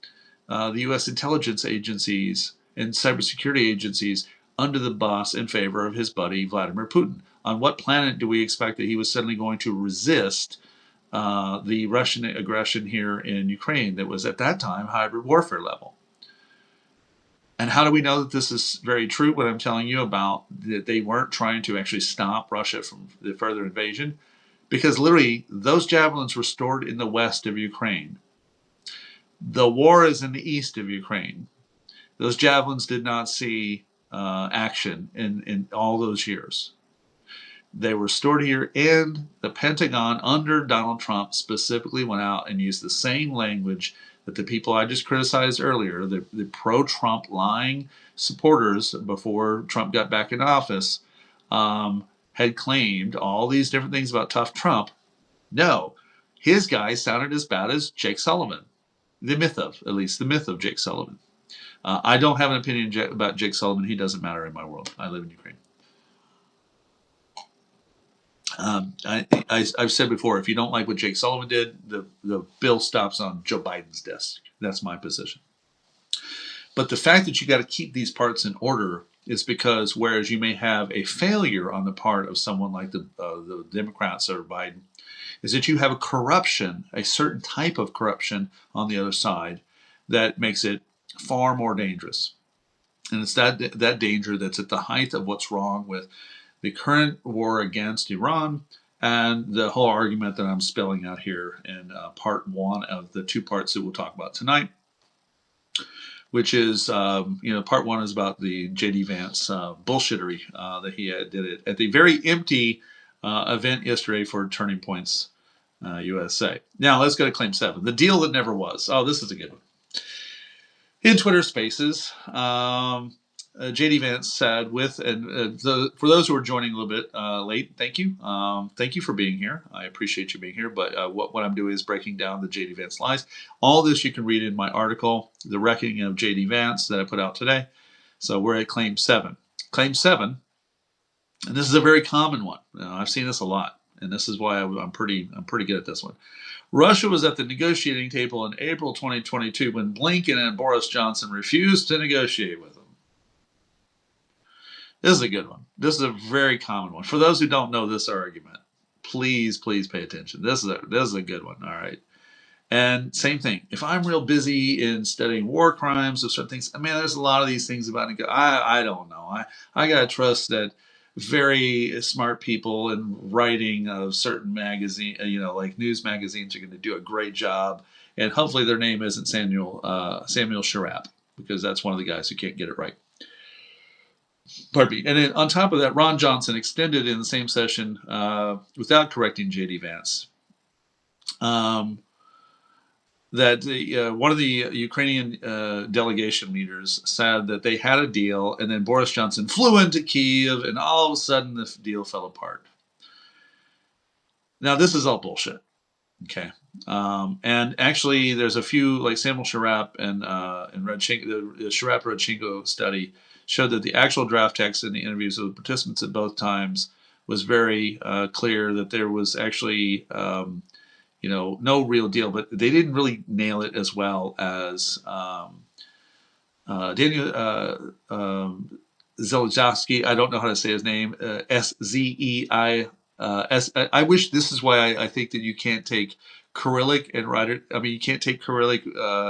the U.S. intelligence agencies and cybersecurity agencies under the bus in favor of his buddy Vladimir Putin. On what planet do we expect that he was suddenly going to resist the Russian aggression here in Ukraine that was at that time hybrid warfare level? And how do we know that this is very true, what I'm telling you about that they weren't trying to actually stop Russia from the further invasion? Because literally, those javelins were stored in the west of Ukraine. The war is in the east of Ukraine. Those javelins did not see action in all those years. They were stored here, and the Pentagon under Donald Trump specifically went out and used the same language that the people I just criticized earlier, the pro-Trump lying supporters before Trump got back in office, had claimed all these different things about tough Trump. No, his guy sounded as bad as Jake Sullivan. The myth of Jake Sullivan. I don't have an opinion about Jake Sullivan. He doesn't matter in my world. I live in Ukraine. I've said before, if you don't like what Jake Sullivan did, the bill stops on Joe Biden's desk. That's my position. But the fact that you got to keep these parts in order is because whereas you may have a failure on the part of someone like the Democrats or Biden, is that you have a corruption, a certain type of corruption on the other side that makes it far more dangerous. And it's that danger that's at the height of what's wrong with the current war against Iran and the whole argument that I'm spelling out here in part one of the two parts that we'll talk about tonight, which is, part one is about the JD Vance bullshittery that he did it at the very empty event yesterday for Turning Points USA. Now let's go to claim 7, the deal that never was. Oh, this is a good one. In Twitter Spaces, JD Vance said for those who are joining a little bit late, thank you. Thank you for being here. I appreciate you being here. But what I'm doing is breaking down the JD Vance lies. All this you can read in my article, The Reckoning of JD Vance, that I put out today. So we're at claim 7. Claim 7, and this is a very common one. I've seen this a lot, and this is why I'm pretty good at this one. Russia was at the negotiating table in April 2022 when Blinken and Boris Johnson refused to negotiate with them. This is a good one. This is a very common one. For those who don't know this argument, please pay attention. This is a good one. All right. And same thing. If I'm real busy in studying war crimes or certain things, there's a lot of these things about it. I don't know. I gotta trust that very smart people in writing of certain magazine, like news magazines, are going to do a great job. And hopefully their name isn't Samuel Sharap, because that's one of the guys who can't get it right. Pardon me. And then on top of that, Ron Johnson extended in the same session, without correcting JD Vance, that one of the Ukrainian delegation leaders said that they had a deal, and then Boris Johnson flew into Kyiv, and all of a sudden the deal fell apart. Now, this is all bullshit. Okay. And actually, there's a few, like Samuel Sharap and Rodchenko, the Sharap-Rodchenko study showed that the actual draft text in the interviews of the participants at both times was very clear that there was actually no real deal, but they didn't really nail it as well as Daniel Zelensky. I don't know how to say his name. Szei. I wish, this is why I think that you can't take Cyrillic and write it. You can't take Cyrillic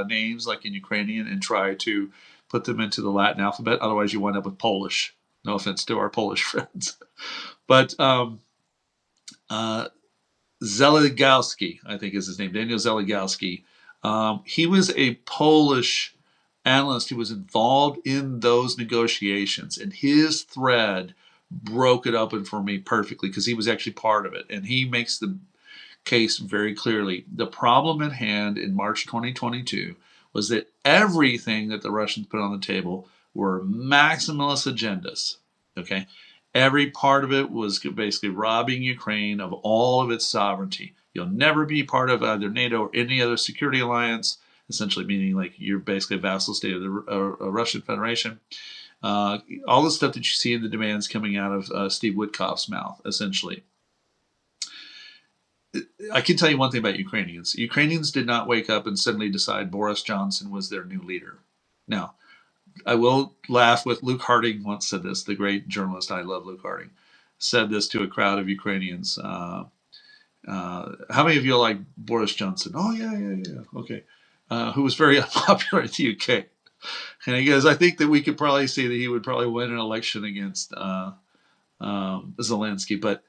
names like in Ukrainian and try to put them into the Latin alphabet. Otherwise, you wind up with Polish. No offense to our Polish friends, but Zeligowski, I think is his name, Daniel Zeligowski. He was a Polish analyst who was involved in those negotiations, and his thread broke it open for me perfectly because he was actually part of it, and he makes the case very clearly. The problem at hand in March 2022 was that everything that the Russians put on the table were maximalist agendas. Okay. Every part of it was basically robbing Ukraine of all of its sovereignty. You'll never be part of either NATO or any other security alliance, essentially meaning like you're basically a vassal state of the Russian Federation. All the stuff that you see in the demands coming out of Steve Witkoff's mouth, essentially. I can tell you one thing about Ukrainians. Ukrainians did not wake up and suddenly decide Boris Johnson was their new leader. Now, I will laugh with Luke Harding once said this. The great journalist, I love Luke Harding, said this to a crowd of Ukrainians. How many of you like Boris Johnson? Oh yeah. Okay, who was very unpopular in the UK. And he goes, I think that we could probably see that he would probably win an election against Zelensky, but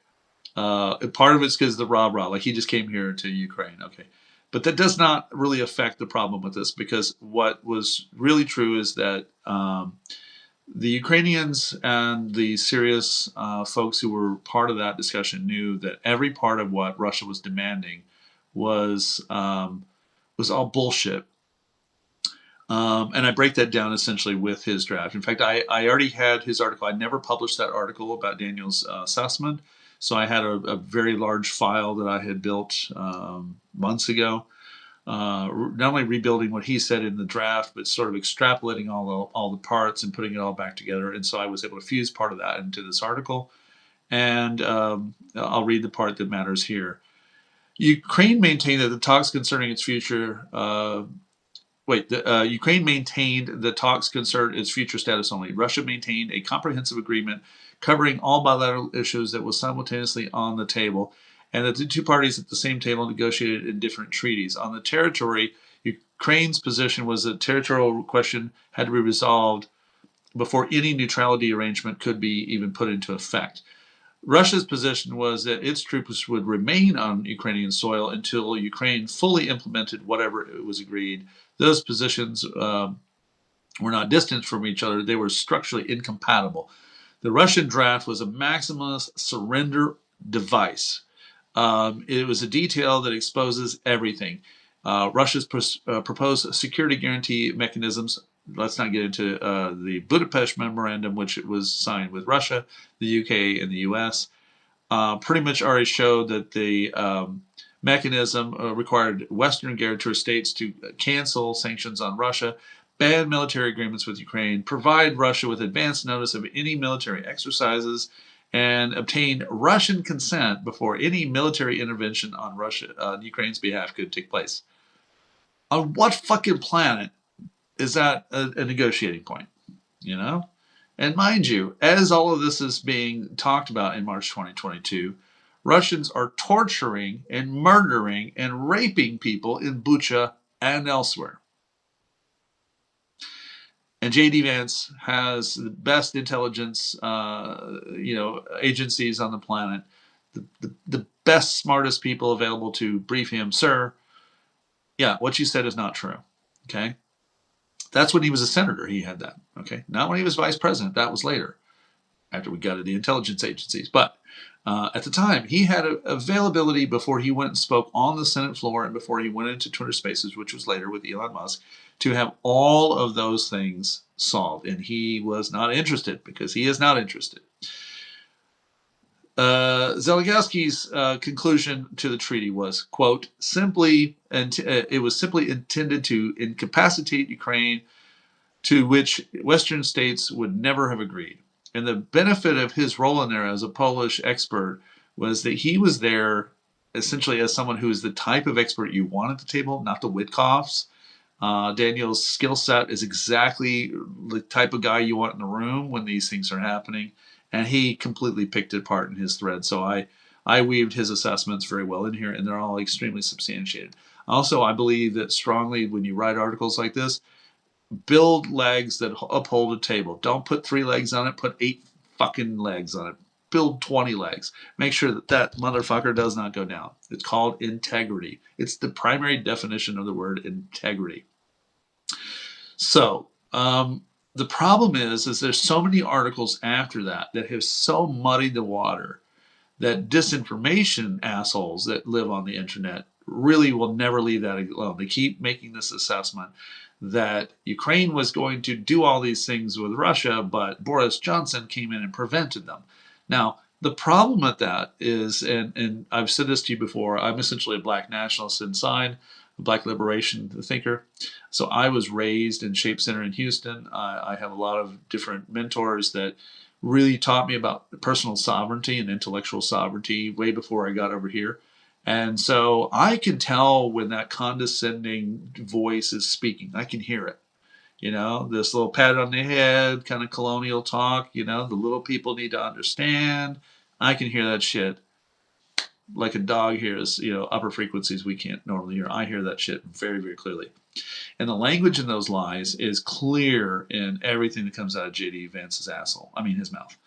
part of it's because the rah-rah, like he just came here to Ukraine. Okay. But that does not really affect the problem with this, because what was really true is that the Ukrainians and the serious folks who were part of that discussion knew that every part of what Russia was demanding was all bullshit. And I break that down essentially with his draft. In fact, I already had his article. I never published that article about Daniel's assessment. So I had a very large file that I had built months ago, not only rebuilding what he said in the draft, but sort of extrapolating all the parts and putting it all back together. And so I was able to fuse part of that into this article. And I'll read the part that matters here. Ukraine maintained that the talks concerning its future Ukraine maintained the talks concerned its future status only. Russia maintained a comprehensive agreement covering all bilateral issues that was simultaneously on the table, and that the two parties at the same table negotiated in different treaties. On the territory, Ukraine's position was that territorial question had to be resolved before any neutrality arrangement could be even put into effect. Russia's position was that its troops would remain on Ukrainian soil until Ukraine fully implemented whatever it was agreed. Those positions were not distant from each other. They were structurally incompatible. The Russian draft was a maximalist surrender device. It was a detail that exposes everything. Russia's proposed security guarantee mechanisms. Let's not get into the Budapest Memorandum, which was signed with Russia, the UK, and the US. Pretty much already showed that the mechanism required Western guarantor states to cancel sanctions on Russia, ban military agreements with Ukraine, provide Russia with advance notice of any military exercises, and obtain Russian consent before any military intervention on Ukraine's behalf could take place. On what fucking planet is that a negotiating point? You know? And mind you, as all of this is being talked about in March 2022, Russians are torturing and murdering and raping people in Bucha and elsewhere. And JD Vance has the best intelligence, agencies on the planet, the best, smartest people available to brief him. Sir, yeah, what you said is not true. Okay? That's when he was a senator, he had that. Okay? Not when he was vice president. That was later, after we got to the intelligence agencies. But at the time, he had availability before he went and spoke on the Senate floor and before he went into Twitter Spaces, which was later with Elon Musk, to have all of those things solved. And he was not interested, because he is not interested. Zelensky's conclusion to the treaty was, quote, it was simply intended to incapacitate Ukraine, to which Western states would never have agreed. And the benefit of his role in there as a Polish expert was that he was there essentially as someone who is the type of expert you want at the table, not the Witkoffs. Daniel's skill set is exactly the type of guy you want in the room when these things are happening. And he completely picked it apart in his thread. So I weaved his assessments very well in here, and they're all extremely substantiated. Also, I believe that strongly when you write articles like this, build legs that uphold a table. Don't put 3 legs on it, put 8 fucking legs on it. Build 20 legs. Make sure that motherfucker does not go down. It's called integrity. It's the primary definition of the word integrity. So, the problem is there's so many articles after that have so muddied the water that disinformation assholes that live on the internet really will never leave that alone. They keep making this assessment that Ukraine was going to do all these things with Russia, but Boris Johnson came in and prevented them. Now, the problem with that is, and I've said this to you before, I'm essentially a black nationalist inside, a black liberation thinker. So I was raised in Shape Center in Houston. I have a lot of different mentors that really taught me about personal sovereignty and intellectual sovereignty way before I got over here. And so I can tell when that condescending voice is speaking. I can hear it. You know, this little pat on the head, kind of colonial talk. You know, the little people need to understand. I can hear that shit like a dog hears, you know, upper frequencies we can't normally hear. I hear that shit very, very clearly. And the language in those lies is clear in everything that comes out of JD Vance's asshole. I mean, his mouth.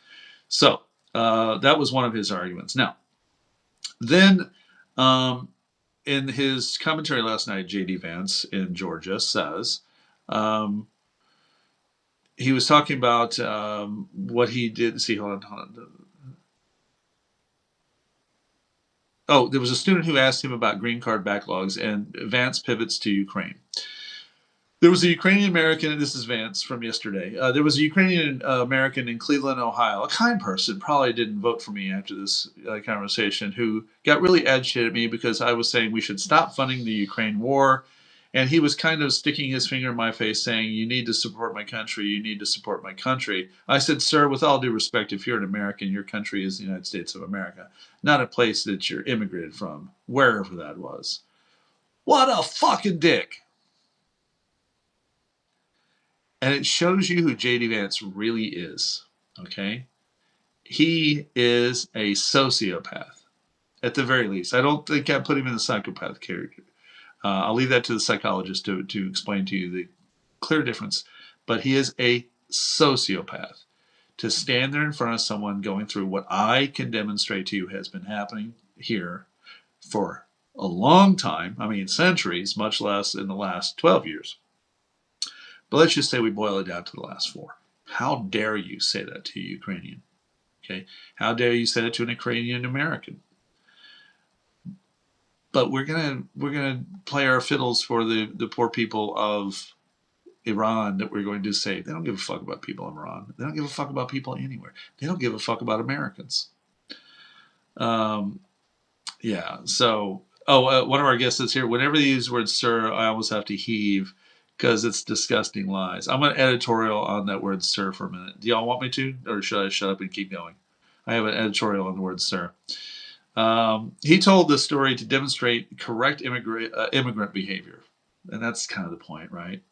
So that was one of his arguments. Now, then in his commentary last night, JD Vance in Georgia says he was talking about what he did. See, hold on. Oh, there was a student who asked him about green card backlogs, and Vance pivots to Ukraine. There was a Ukrainian-American, this is Vance from yesterday. There was a Ukrainian-American in Cleveland, Ohio, a kind person, probably didn't vote for me after this conversation, who got really agitated at me because I was saying we should stop funding the Ukraine war. And he was kind of sticking his finger in my face saying, you need to support my country, you need to support my country. I said, sir, with all due respect, if you're an American, your country is the United States of America, not a place that you're immigrated from, wherever that was. What a fucking dick. And it shows you who JD Vance really is, okay? He is a sociopath, at the very least. I don't think I'd put him in the psychopath character. I'll leave that to the psychologist to explain to you the clear difference. But he is a sociopath. To stand there in front of someone going through what I can demonstrate to you has been happening here for a long time, I mean centuries, much less in the last 12 years. But let's just say we boil it down to the last 4. How dare you say that to a Ukrainian? Okay, how dare you say that to an Ukrainian-American? But we're gonna play our fiddles for the poor people of Iran, that we're going to say they don't give a fuck about people in Iran. They don't give a fuck about people anywhere. They don't give a fuck about Americans. Yeah. So, one of our guests is here. Whenever they use the word "sir," I almost have to heave because it's disgusting lies. I'm going to editorial on that word "sir" for a minute. Do y'all want me to, or should I shut up and keep going? I have an editorial on the word "sir." He told this story to demonstrate correct immigrant behavior, and that's kind of the point, right?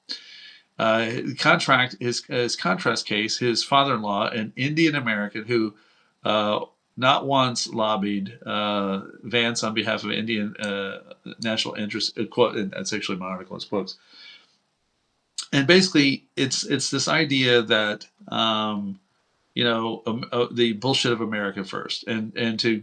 His contrast case, his father-in-law, an Indian American who not once lobbied Vance on behalf of Indian national interest. Quote, and that's actually my article, it's quotes. And basically, it's this idea that the bullshit of America first, and to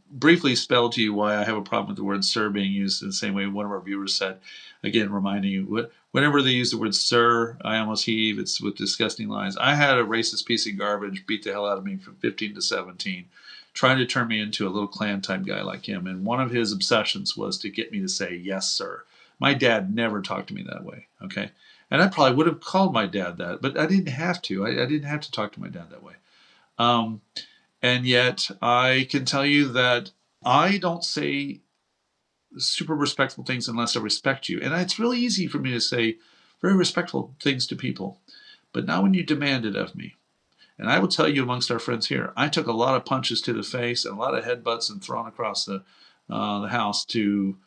briefly spell to you why I have a problem with the word "sir" being used in the same way one of our viewers said. Again, reminding you, whenever they use the word "sir," I almost heave. It's with disgusting lies. I had a racist piece of garbage beat the hell out of me from 15 to 17, trying to turn me into a little Klan type guy like him. And one of his obsessions was to get me to say "yes, sir." My dad never talked to me that way. Okay, and I probably would have called my dad that, but I didn't have to. I didn't have to talk to my dad that way. And yet, I can tell you that I don't say super respectful things unless I respect you. And it's really easy for me to say very respectful things to people, but not when you demand it of me. And I will tell you, amongst our friends here, I took a lot of punches to the face and a lot of headbutts and thrown across the house to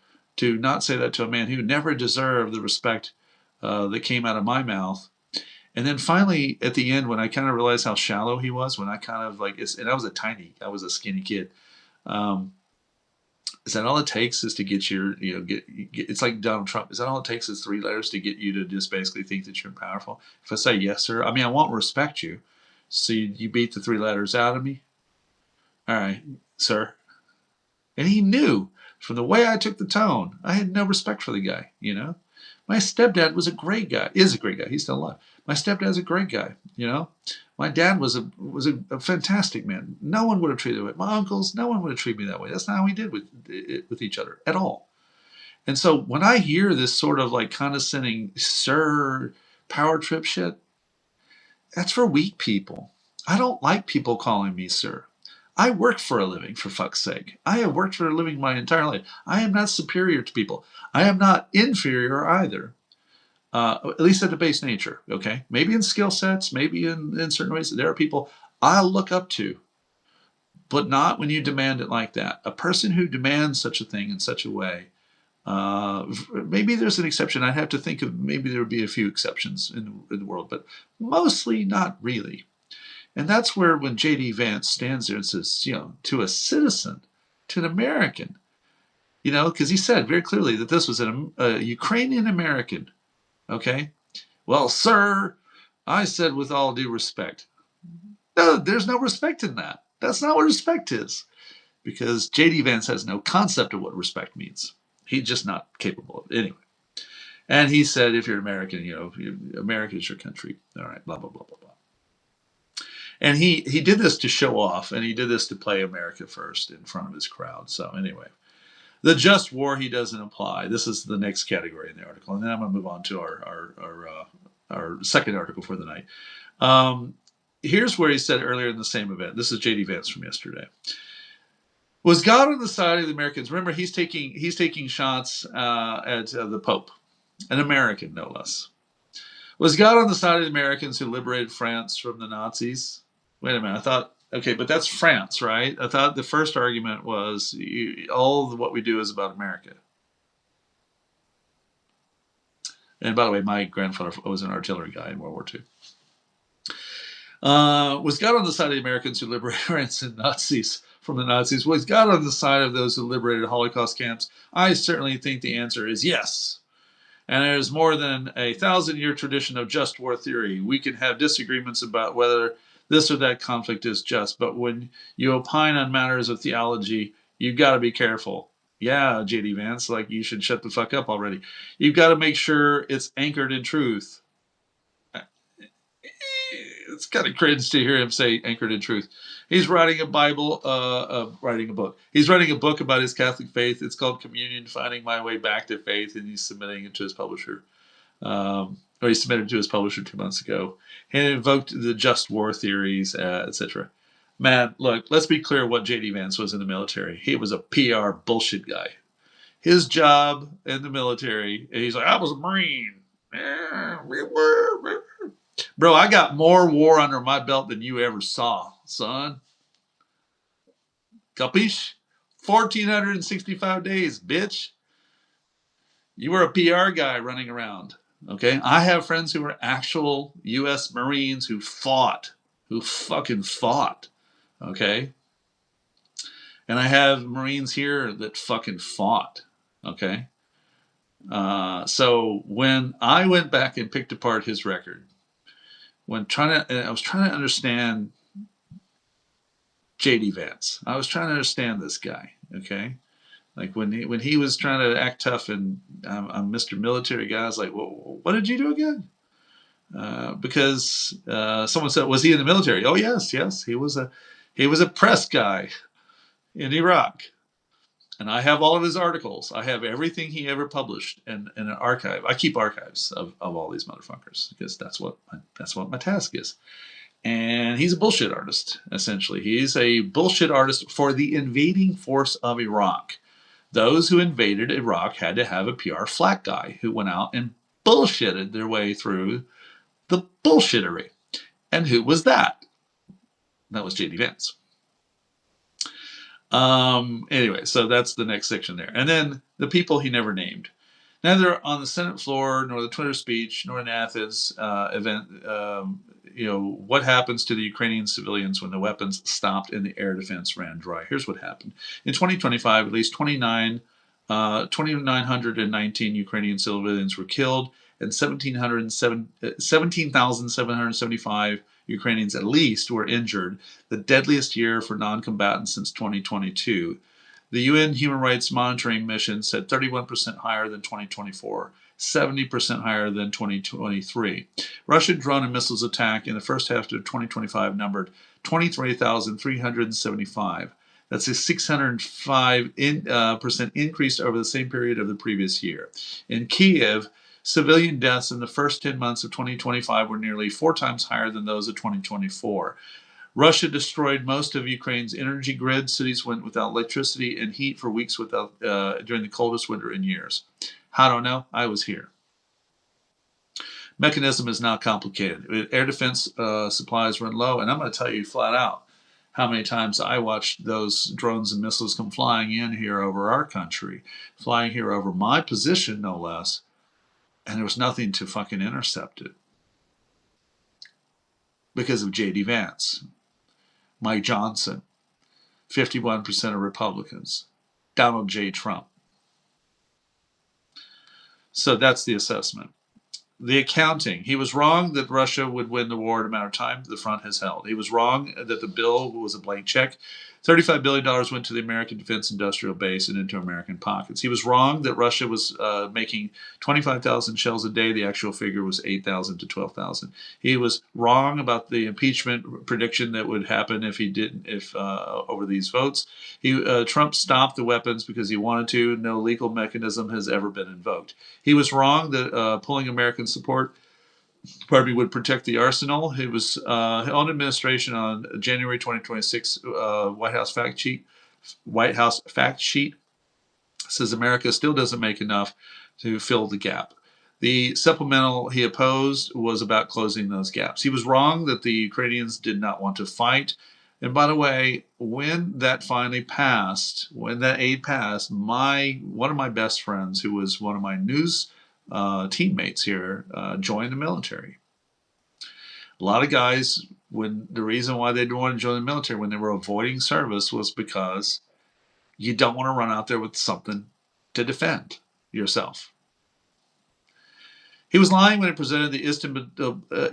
not say that to a man who never deserved the respect that came out of my mouth. And then finally, at the end, when I kind of realized how shallow he was, when I kind of and I was a skinny kid. Is that all it takes is to get it's like Donald Trump. Is that all it takes is 3 letters to get you to just basically think that you're powerful? If I say yes, sir, I mean, I won't respect you. So you beat the 3 letters out of me? All right, sir. And he knew from the way I took the tone, I had no respect for the guy, you know? My stepdad was a great guy, is a great guy. He's still alive. My stepdad's a great guy, you know? My dad was a fantastic man. No one would have treated me. My uncles, no one would have treated me that way. That's not how we did with each other at all. And so when I hear this sort of like condescending sir power trip shit, that's for weak people. I don't like people calling me sir. I work for a living, for fuck's sake. I have worked for a living my entire life. I am not superior to people. I am not inferior either. At least at the base nature, okay? Maybe in skill sets, maybe in certain ways. There are people I look up to, but not when you demand it like that. A person who demands such a thing in such a way Maybe there's an exception. I'd have to think of maybe there would be a few exceptions in the world, but mostly not really. And that's where when JD Vance stands there and says, to a citizen, to an American, because he said very clearly that this was a Ukrainian-American. Okay? Well, sir, I said with all due respect. No, there's no respect in that. That's not what respect is. Because JD Vance has no concept of what respect means. He's just not capable of it. Anyway. And he said, if you're American, America is your country. All right, blah, blah, blah, blah, blah. And he did this to show off, and he did this to play America first in front of his crowd. So anyway, the just war he doesn't apply. This is the next category in the article. And then I'm going to move on to our second article for the night. Here's where he said earlier in the same event. This is JD Vance from yesterday. Was God on the side of the Americans? Remember, he's taking shots at the Pope, an American, no less. Was God on the side of the Americans who liberated France from the Nazis? Wait a minute. I thought, okay, but that's France, right? I thought the first argument was all what we do is about America. And by the way, my grandfather was an artillery guy in World War II. Was God on the side of the Americans who liberated France and Nazis from the Nazis? Was God on the side of those who liberated Holocaust camps? I certainly think the answer is yes. And there's more than 1,000-year tradition of just war theory. We can have disagreements about whether this or that conflict is just, but when you opine on matters of theology, you've got to be careful. Yeah, JD Vance, like you should shut the fuck up already. You've got to make sure it's anchored in truth. It's kind of cringe to hear him say anchored in truth. He's writing a book. He's writing a book about his Catholic faith. It's called Communion, Finding My Way Back to Faith, and he's submitting it to his publisher. Or he submitted it to his publisher 2 months ago. And invoked the just war theories, etc. Man, look, let's be clear what JD Vance was in the military. He was a PR bullshit guy. His job in the military, he's like, I was a Marine. Bro, I got more war under my belt than you ever saw, son. Capiche? 1,465 days, bitch. You were a PR guy running around. Okay? I have friends who are actual U.S. Marines who fucking fought. Okay? And I have Marines here that fucking fought. Okay? So when I went back and picked apart his record, I was trying to understand JD Vance. I was trying to understand this guy. Okay, like when he was trying to act tough and I'm Mr. Military guy. I was like, well, what did you do again? Because someone said, was he in the military? Oh yes, he was a press guy in Iraq. And I have all of his articles. I have everything he ever published in an archive. I keep archives of all these motherfuckers because that's what my task is. And he's a bullshit artist, essentially. He's a bullshit artist for the invading force of Iraq. Those who invaded Iraq had to have a PR flat guy who went out and bullshitted their way through the bullshittery. And who was that? That was JD Vance. Anyway, so that's the next section there. And then the people he never named. Neither on the Senate floor, nor the Twitter speech, nor in Athens event, what happens to the Ukrainian civilians when the weapons stopped and the air defense ran dry. Here's what happened. In 2025, at least 2,919 Ukrainian civilians were killed and 17,775 Ukrainians at least were injured, the deadliest year for non-combatants since 2022. The UN Human Rights Monitoring Mission said 31% higher than 2024, 70% higher than 2023. Russian drone and missiles attack in the first half of 2025 numbered 23,375. That's a 605% increase over the same period of the previous year. In Kiev, civilian deaths in the first 10 months of 2025 were nearly 4 times higher than those of 2024. Russia destroyed most of Ukraine's energy grid. Cities went without electricity and heat for weeks during the coldest winter in years. How do I know? I was here. Mechanism is not complicated. Air defense supplies run low, and I'm going to tell you flat out how many times I watched those drones and missiles come flying in here over our country, flying here over my position, no less, and there was nothing to fucking intercept it because of JD Vance, Mike Johnson, 51% of Republicans, Donald J. Trump. So that's the assessment. The accounting. He was wrong that Russia would win the war in a matter of time. The front has held. He was wrong that the bill was a blank check. $35 billion went to the American defense industrial base and into American pockets. He was wrong that Russia was making 25,000 shells a day. The actual figure was 8,000 to 12,000. He was wrong about the impeachment prediction that would happen if he didn't, over these votes. Trump stopped the weapons because he wanted to. No legal mechanism has ever been invoked. He was wrong that pulling American support would protect the arsenal. It was his own administration on January 2026 White House fact sheet says America still doesn't make enough to fill the gap. The supplemental he opposed was about closing those gaps. He was wrong that the Ukrainians did not want to fight. And by the way, when that finally passed, when that aid passed, one of my best friends, who was one of my news teammates here, joined the military. A lot of guys, the reason why they didn't want to join the military when they were avoiding service was because you don't want to run out there with something to defend yourself. He was lying when he presented the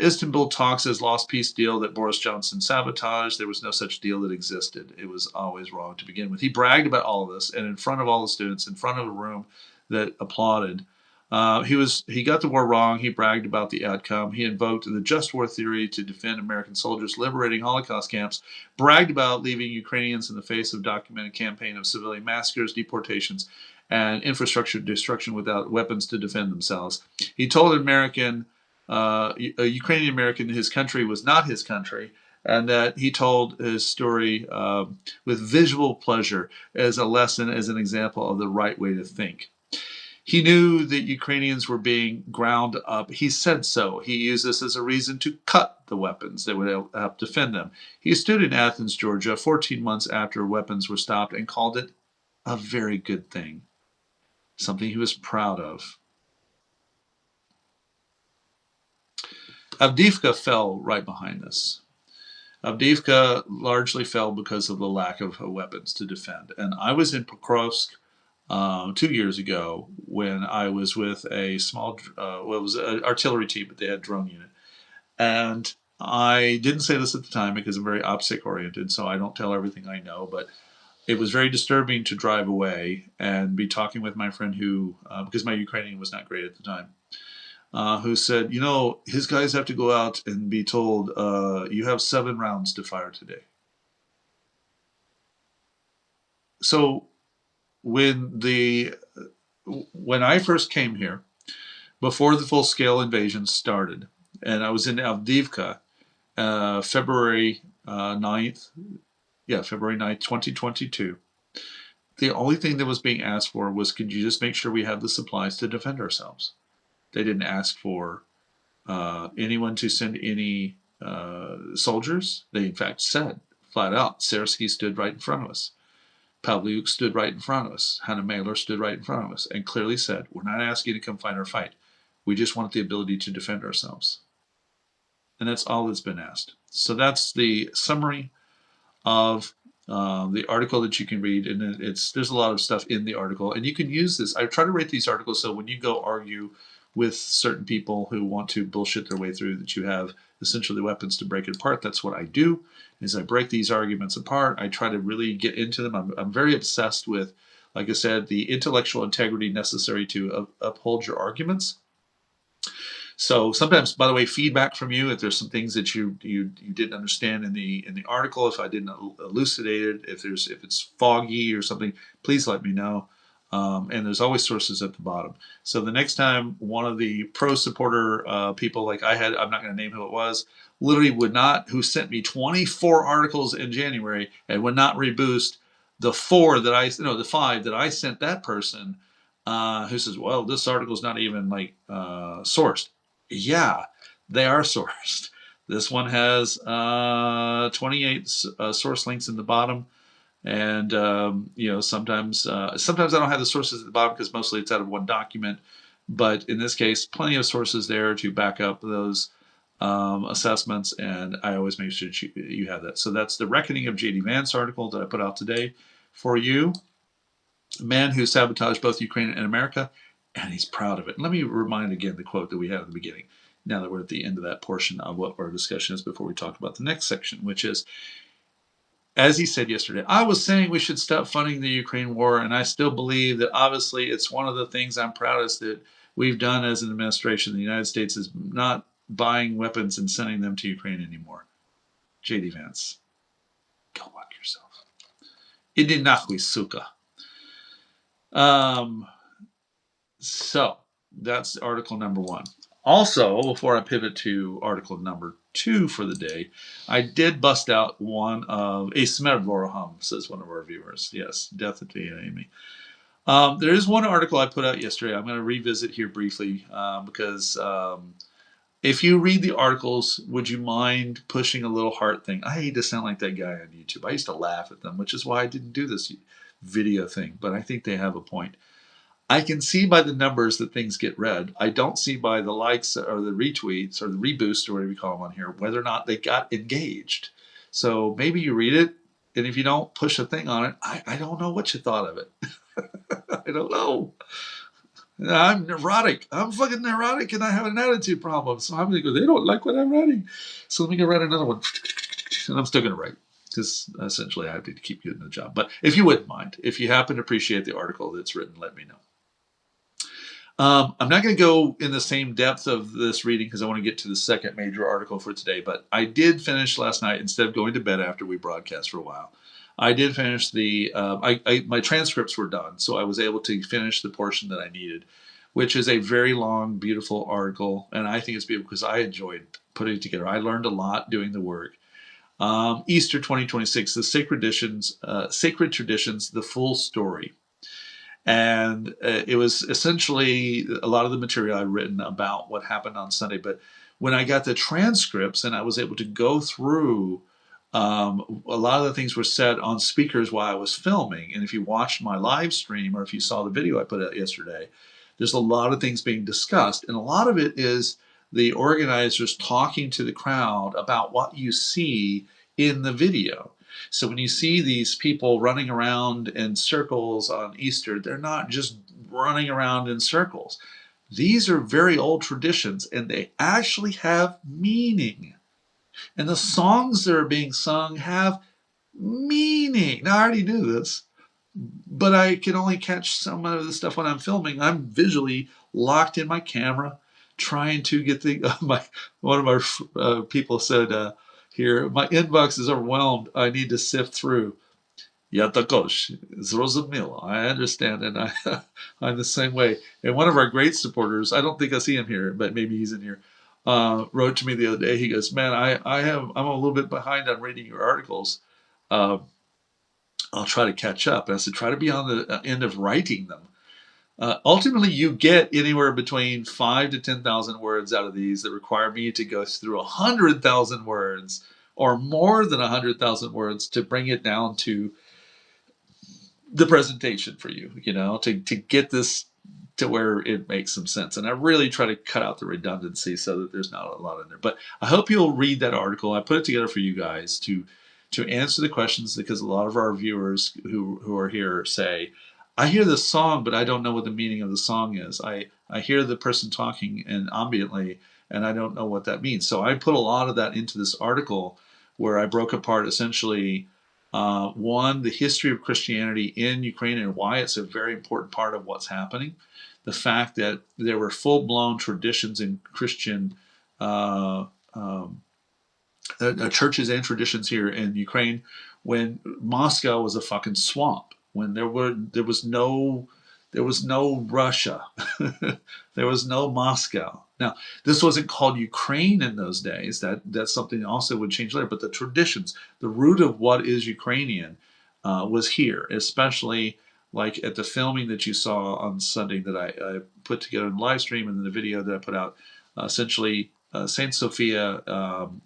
Istanbul talks as lost peace deal that Boris Johnson sabotaged. There was no such deal that existed. It was always wrong to begin with. He bragged about all of this, and in front of all the students, in front of a room that applauded, he got the war wrong. He bragged about the outcome. He invoked the just war theory to defend American soldiers liberating Holocaust camps, bragged about leaving Ukrainians in the face of documented campaign of civilian massacres, deportations, and infrastructure destruction without weapons to defend themselves. He told a Ukrainian-American his country was not his country, and that he told his story with visual pleasure as a lesson, as an example of the right way to think. He knew that Ukrainians were being ground up. He said so. He used this as a reason to cut the weapons that would help defend them. He stood in Athens, Georgia, 14 months after weapons were stopped and called it a very good thing, something he was proud of. Avdiivka fell right behind this. Avdiivka largely fell because of the lack of weapons to defend. And I was in Pokrovsk 2 years ago when I was with a small, it was an artillery team, but they had a drone unit. And I didn't say this at the time because I'm very OPSEC oriented, so I don't tell everything I know, but it was very disturbing to drive away and be talking with my friend who, because my Ukrainian was not great at the time, who said, his guys have to go out and be told, you have 7 rounds to fire today. So when I first came here, before the full-scale invasion started, and I was in Avdiivka, February 9th, 2022, the only thing that was being asked for was, could you just make sure we have the supplies to defend ourselves? They didn't ask for anyone to send any soldiers. They, in fact, said flat out, Sersky stood right in front of us. Pavliuk stood right in front of us. Hannah Mailer stood right in front of us and clearly said, we're not asking you to come fight our fight. We just want the ability to defend ourselves. And that's all that's been asked. So that's the summary of the article that you can read. And there's a lot of stuff in the article. And you can use this. I try to rate these articles so when you go argue with certain people who want to bullshit their way through, that you have essentially weapons to break it apart. That's what I do, is I break these arguments apart. I try to really get into them. I'm very obsessed with, like I said, the intellectual integrity necessary to uphold your arguments. So sometimes, by the way, feedback from you, if there's some things that you didn't understand in the article, if I didn't elucidate it, if it's foggy or something, please let me know. And there's always sources at the bottom. So the next time one of the pro supporter people, like I had, I'm not going to name who it was, literally who sent me 24 articles in January and would not reboost the 5 that I sent that person, who says, well, this article is not even sourced. Yeah, they are sourced. This one has 28 source links in the bottom. And sometimes I don't have the sources at the bottom because mostly it's out of one document. But in this case, plenty of sources there to back up those assessments, and I always make sure you have that. So that's the Reckoning of JD Vance article that I put out today for you. A man who sabotaged both Ukraine and America, and he's proud of it. And let me remind again the quote that we had at the beginning, now that we're at the end of that portion of what our discussion is before we talk about the next section, which is, as he said yesterday, I was saying we should stop funding the Ukraine war, and I still believe that obviously it's one of the things I'm proudest that we've done as an administration. The United States is not buying weapons and sending them to Ukraine anymore. JD Vance, go fuck yourself. Idi nachwi, suka. So that's article number 1. Also, before I pivot to article number 2 for the day, I did bust out one of a Smerdvoraham, says one of our viewers. Yes, death to Amy. There is one article I put out yesterday. I'm going to revisit here briefly because if you read the articles, would you mind pushing a little heart thing? I hate to sound like that guy on YouTube. I used to laugh at them, which is why I didn't do this video thing, but I think they have a point. I can see by the numbers that things get read. I don't see by the likes or the retweets or the reboosts or whatever you call them on here whether or not they got engaged. So maybe you read it, and if you don't push a thing on it, I don't know what you thought of it. I don't know. I'm neurotic. I'm fucking neurotic, and I have an attitude problem. So I'm going to go, they don't like what I'm writing. So let me go write another one. And I'm still going to write because essentially I have to keep getting the job. But if you wouldn't mind, if you happen to appreciate the article that's written, let me know. I'm not going to go in the same depth of this reading because I want to get to the second major article for today, but I did finish last night instead of going to bed after we broadcast for a while. I did finish my transcripts were done, so I was able to finish the portion that I needed, which is a very long, beautiful article, and I think it's beautiful because I enjoyed putting it together. I learned a lot doing the work. Easter 2026, the Sacred Traditions, the full story. And it was essentially a lot of the material I'd written about what happened on Sunday. But when I got the transcripts and I was able to go through, a lot of the things were said on speakers while I was filming. And if you watched my live stream or if you saw the video I put out yesterday, there's a lot of things being discussed. And a lot of it is the organizers talking to the crowd about what you see in the video. So when you see these people running around in circles on Easter, they're not just running around in circles. These are very old traditions, and they actually have meaning. And the songs that are being sung have meaning. Now, I already knew this, but I can only catch some of the stuff when I'm filming. I'm visually locked in my camera, trying to get one of our people said, here, my inbox is overwhelmed. I need to sift through. Yatakosh, zrozumil. I understand, and I'm the same way. And one of our great supporters, I don't think I see him here, but maybe he's in here, wrote to me the other day. He goes, "Man, I'm a little bit behind on reading your articles. I'll try to catch up." And I said, "Try to be on the end of writing them." Ultimately, you get anywhere between 5,000 to 10,000 words out of these that require me to go through 100,000 words or more than 100,000 words to bring it down to the presentation for you, to get this to where it makes some sense. And I really try to cut out the redundancy so that there's not a lot in there. But I hope you'll read that article. I put it together for you guys to answer the questions because a lot of our viewers who are here say, I hear this song, but I don't know what the meaning of the song is. I hear the person talking and ambiently, and I don't know what that means. So I put a lot of that into this article where I broke apart essentially, one, the history of Christianity in Ukraine and why it's a very important part of what's happening. The fact that there were full-blown traditions in Christian churches and traditions here in Ukraine when Moscow was a fucking swamp. When there was no Russia, there was no Moscow. Now, this wasn't called Ukraine in those days. That's something that also would change later. But the traditions, the root of what is Ukrainian, was here, especially like at the filming that you saw on Sunday that I put together in the live stream and then the video that I put out. Essentially, Saint Sophia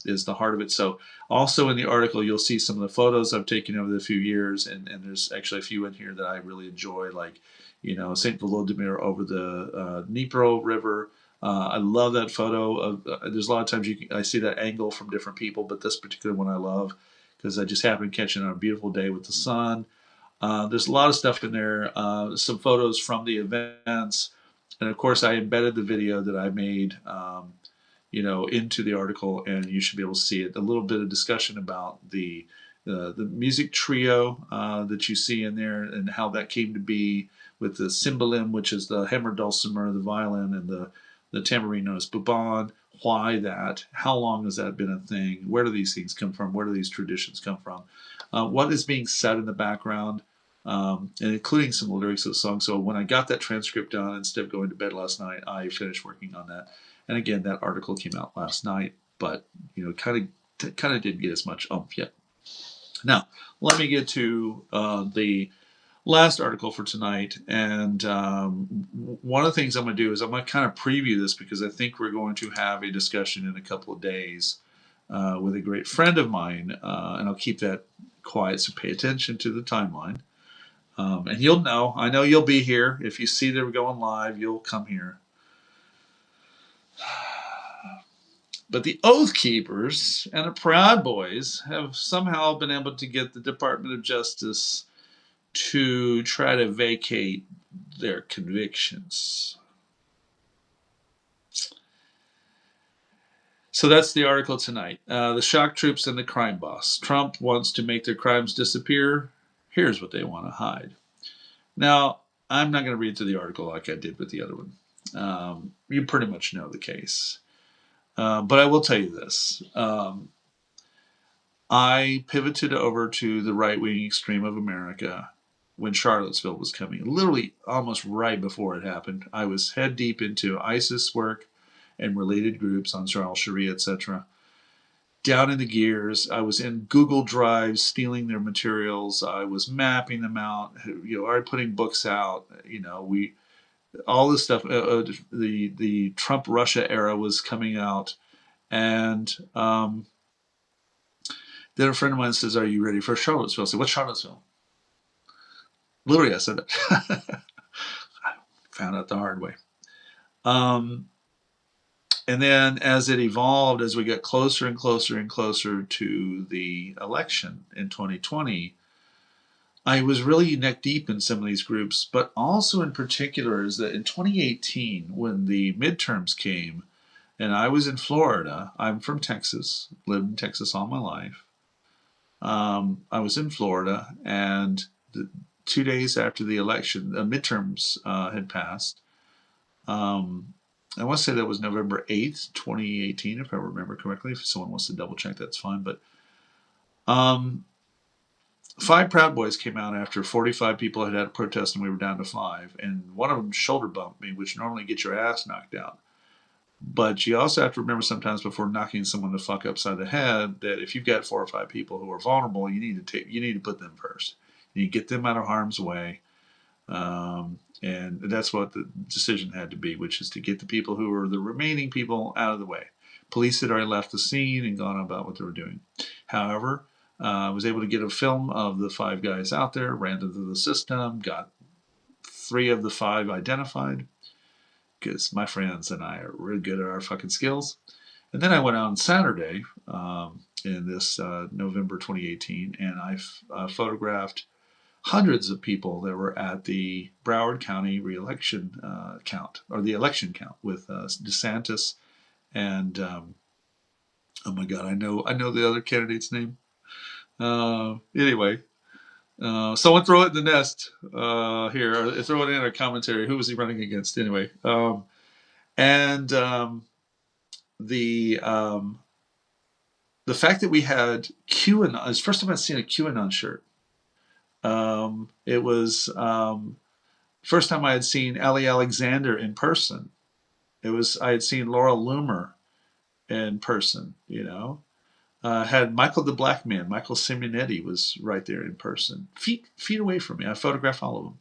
is the heart of it. So also in the article, you'll see some of the photos I've taken over the few years, and there's actually a few in here that I really enjoy, like, Saint Volodymyr over the Dnipro River. I love that photo. There's a lot of times I see that angle from different people, but this particular one I love because I just happened to catch it on a beautiful day with the sun. There's a lot of stuff in there. Some photos from the events, and of course I embedded the video that I made. Into the article, and you should be able to see it. A little bit of discussion about the music trio that you see in there and how that came to be, with the cymbalum, which is the hammer dulcimer, the violin, and the tambourine known as bouban. Why that? How long has that been a thing? Where do these things come from? Where do these traditions come from? What is being said in the background? And including some lyrics of the song. So when I got that transcript done, instead of going to bed last night, I finished working on that. And again, that article came out last night, but kind of didn't get as much oomph yet. Now, let me get to the last article for tonight. And one of the things I'm going to do is I'm going to kind of preview this, because I think we're going to have a discussion in a couple of days with a great friend of mine, and I'll keep that quiet, so pay attention to the timeline. And you'll know, I know you'll be here. If you see that we're going live, you'll come here. But the Oath Keepers and the Proud Boys have somehow been able to get the Department of Justice to try to vacate their convictions. So that's the article tonight. The shock troops and the crime boss. Trump wants to make their crimes disappear. Here's what they want to hide. Now, I'm not going to read through the article like I did with the other one. You pretty much know the case. But I will tell you this. I pivoted over to the right-wing extreme of America when Charlottesville was coming. Literally almost right before it happened. I was head deep into ISIS work and related groups, Ansar al-Sharia, etc. Down in the gears. I was in Google Drive stealing their materials. I was mapping them out. Already putting books out. All this stuff. The Trump Russia era was coming out, and then a friend of mine says, "Are you ready for Charlottesville?" I said, "What's Charlottesville?" Literally, I said it. I found out the hard way. And then as it evolved, as we got closer and closer and closer to the election in 2020, I was really neck deep in some of these groups, but also in particular is that in 2018, when the midterms came, and I was in Florida, I'm from Texas, lived in Texas all my life. I was in Florida, and 2 days after the election, the midterms had passed. I want to say that was November 8th, 2018, if I remember correctly. If someone wants to double check, that's fine. But 5 Proud Boys came out after 45 people had a protest, and we were down to 5. And one of them shoulder bumped me, which normally gets your ass knocked out. But you also have to remember sometimes before knocking someone the fuck upside the head that if you've got 4 or 5 people who are vulnerable, you need to put them first. You need to get them out of harm's way. And that's what the decision had to be, which is to get the people who were the remaining people out of the way. Police had already left the scene and gone about what they were doing. However, I was able to get a film of the 5 guys out there, ran them through the system, got 3 of the 5 identified, because my friends and I are really good at our fucking skills. And then I went out on Saturday in this November 2018, and I photographed hundreds of people that were at the Broward County re-election count, or the election count, with DeSantis and oh my God, I know the other candidate's name. Anyway, someone throw it in the nest here, or throw it in a commentary. Who was he running against anyway? And the fact that we had QAnon, it's the first time I'd seen a QAnon shirt. It was first time I had seen Ali Alexander in person. I had seen Laura Loomer in person, had Michael the Black Man, Michael Simonetti was right there in person, feet away from me. I photographed all of them.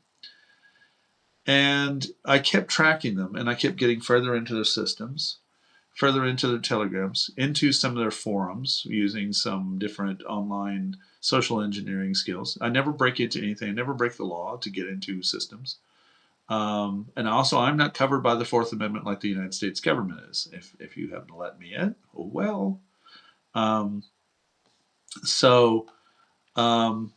And I kept tracking them, and I kept getting further into their systems, further into their telegrams, into some of their forums, using some different online social engineering skills. I never break into anything. I never break the law to get into systems. And also, I'm not covered by the Fourth Amendment like the United States government is. If you happen to let me in, oh well. Um, so um,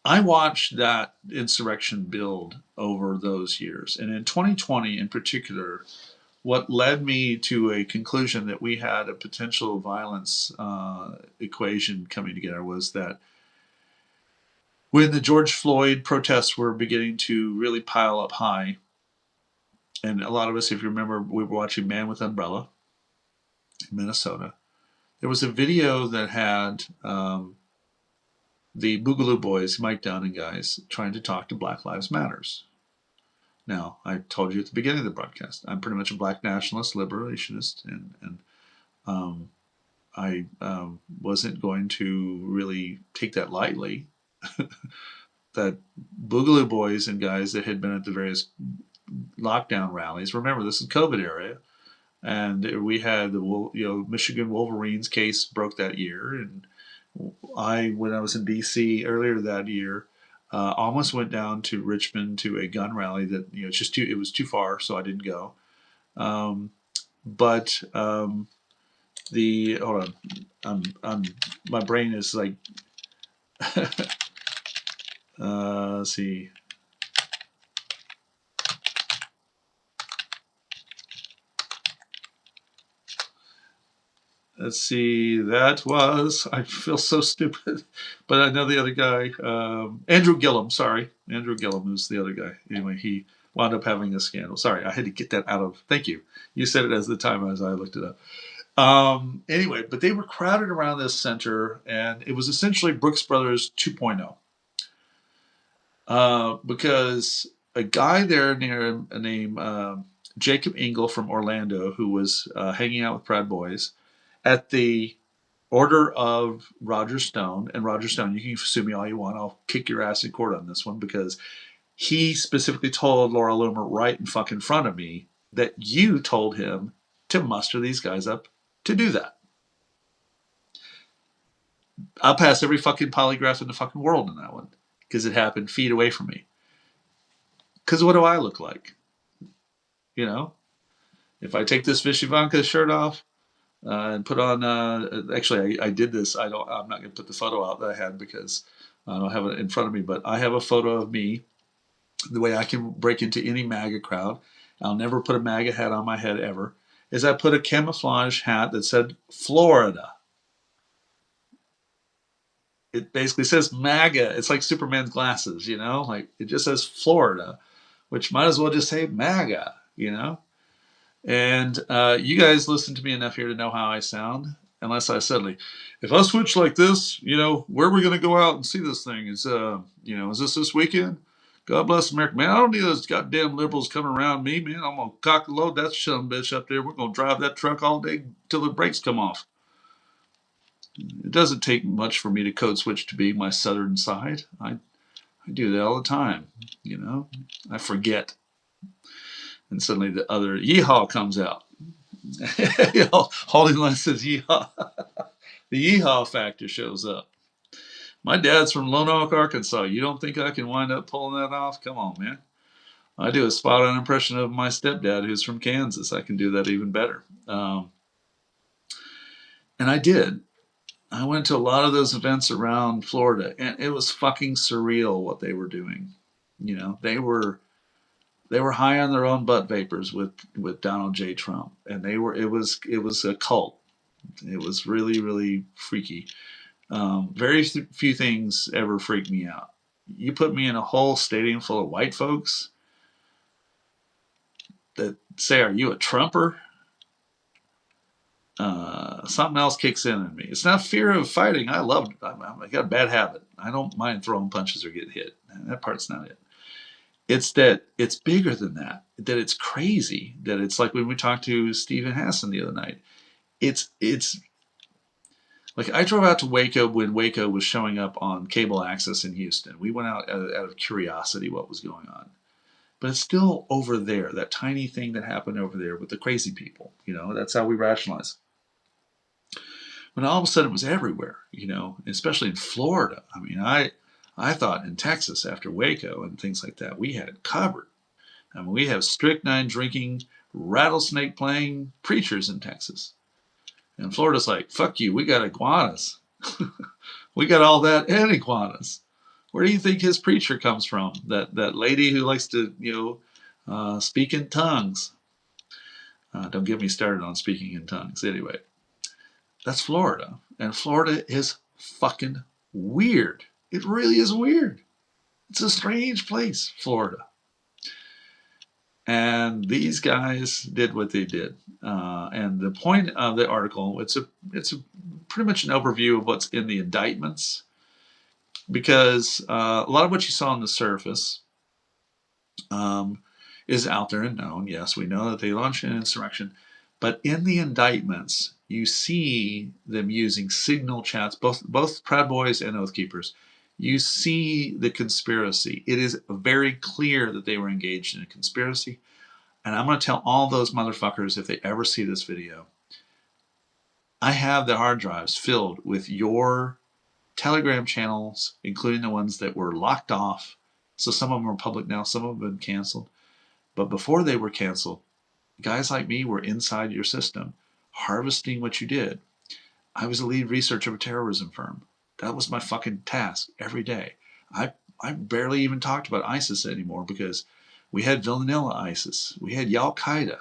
I watched that insurrection build over those years. And in 2020, in particular, what led me to a conclusion that we had a potential violence equation coming together was that when the George Floyd protests were beginning to really pile up high, and a lot of us, if you remember, we were watching Man with Umbrella in Minnesota. There was a video that had the Boogaloo Boys, Mike Downing guys, trying to talk to Black Lives Matters. Now, I told you at the beginning of the broadcast, I'm pretty much a black nationalist, liberationist, and I wasn't going to really take that lightly. That Boogaloo Boys and guys that had been at the various lockdown rallies. Remember, this is COVID era, and we had the Michigan Wolverines case broke that year, and when I was in D.C. earlier that year, almost went down to Richmond to a gun rally that it was too far, so I didn't go. But the hold on, my brain is like, let's see. Let's see. That was. I feel so stupid, but I know the other guy, Andrew Gillum. Sorry, Andrew Gillum is the other guy. Anyway, he wound up having a scandal. Sorry, I had to get that out of. Thank you. You said it as the time as I looked it up. Anyway, but they were crowded around this center, and it was essentially Brooks Brothers 2.0. Because a guy there named Jacob Engel from Orlando, who was hanging out with Proud Boys, at the order of Roger Stone, and Roger Stone, you can sue me all you want. I'll kick your ass in court on this one because he specifically told Laura Loomer right in fucking front of me that you told him to muster these guys up to do that. I'll pass every fucking polygraph in the fucking world in that one because it happened feet away from me. Because what do I look like? If I take this Vishivanka shirt off, and put on. Actually, I did this. I'm not going to put the photo out that I had because I don't have it in front of me. But I have a photo of me. The way I can break into any MAGA crowd, I'll never put a MAGA hat on my head ever. Is I put a camouflage hat that said Florida. It basically says MAGA. It's like Superman's glasses, like it just says Florida, which might as well just say MAGA, And you guys listen to me enough here to know how I sound. Unless I suddenly, if I switch like this, where are we going to go out and see this thing? Is this weekend? God bless America, man. I don't need those goddamn liberals coming around me, man. I'm gonna cock and load that son bitch up there. We're gonna drive that truck all day till the brakes come off. It doesn't take much for me to code switch to be my southern side. I do that all the time. I forget. And suddenly the other yeehaw comes out. Holding line says yeehaw. The yeehaw factor shows up. My dad's from Lone Oak, Arkansas. You don't think I can wind up pulling that off? Come on, man. I do a spot-on impression of my stepdad, who's from Kansas. I can do that even better. And I did. I went to a lot of those events around Florida, and it was fucking surreal what they were doing. They were high on their own butt vapors with Donald J. Trump, and it was a cult. It was really, really freaky. Very few things ever freaked me out. You put me in a whole stadium full of white folks that say, "Are you a Trumper?" Something else kicks in me. It's not fear of fighting. I got a bad habit. I don't mind throwing punches or getting hit. That part's not it. It's that it's bigger than that. That it's crazy. That it's like when we talked to Stephen Hassan the other night. It's like I drove out to Waco when Waco was showing up on cable access in Houston. We went out of curiosity what was going on. but it's still over there, that tiny thing that happened over there with the crazy people. That's how we rationalize. But all of a sudden it was everywhere, especially in Florida. I mean, I thought in Texas after Waco and things like that, we had it covered. I mean, we have strychnine drinking, rattlesnake playing preachers in Texas. And Florida's like, fuck you, we got iguanas. We got all that and iguanas. Where do you think his preacher comes from? That lady who likes to, speak in tongues. Don't get me started on speaking in tongues. Anyway, that's Florida. And Florida is fucking weird. It really is weird. It's a strange place, Florida. And these guys did what they did. And the point of the article, it's pretty much an overview of what's in the indictments, because a lot of what you saw on the surface is out there and known. Yes, we know that they launched an insurrection, but in the indictments, you see them using signal chats, both Proud Boys and Oath Keepers. You see the conspiracy. It is very clear that they were engaged in a conspiracy. And I'm going to tell all those motherfuckers, if they ever see this video, I have the hard drives filled with your Telegram channels, including the ones that were locked off. So some of them are public now, some of them have been canceled. But before they were canceled, guys like me were inside your system, harvesting what you did. I was a lead researcher of a terrorism firm. That was my fucking task every day. I barely even talked about ISIS anymore because we had Villanilla ISIS. We had Al-Qaeda.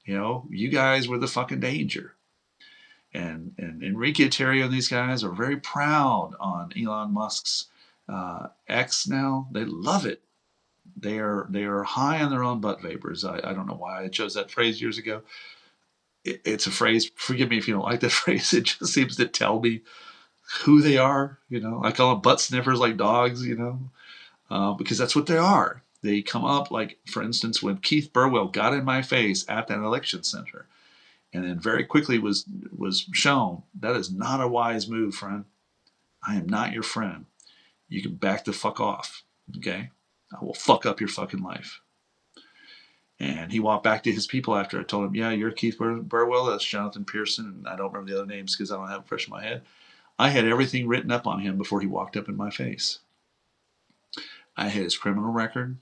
You guys were the fucking danger. And Enrique Terrio and these guys are very proud on Elon Musk's X now. They love it. They are high on their own butt vapors. I don't know why I chose that phrase years ago. It's a phrase, forgive me if you don't like that phrase, it just seems to tell me who they are. I call them butt sniffers like dogs, because that's what they are. They come up, like, for instance, when Keith Burwell got in my face at that election center, and then very quickly was shown, that is not a wise move, friend. I am not your friend. You can back the fuck off, okay? I will fuck up your fucking life. And he walked back to his people after I told him, yeah, you're Keith Burwell, that's Jonathan Pearson, and I don't remember the other names because I don't have it fresh in my head. I had everything written up on him before he walked up in my face. I had his criminal record.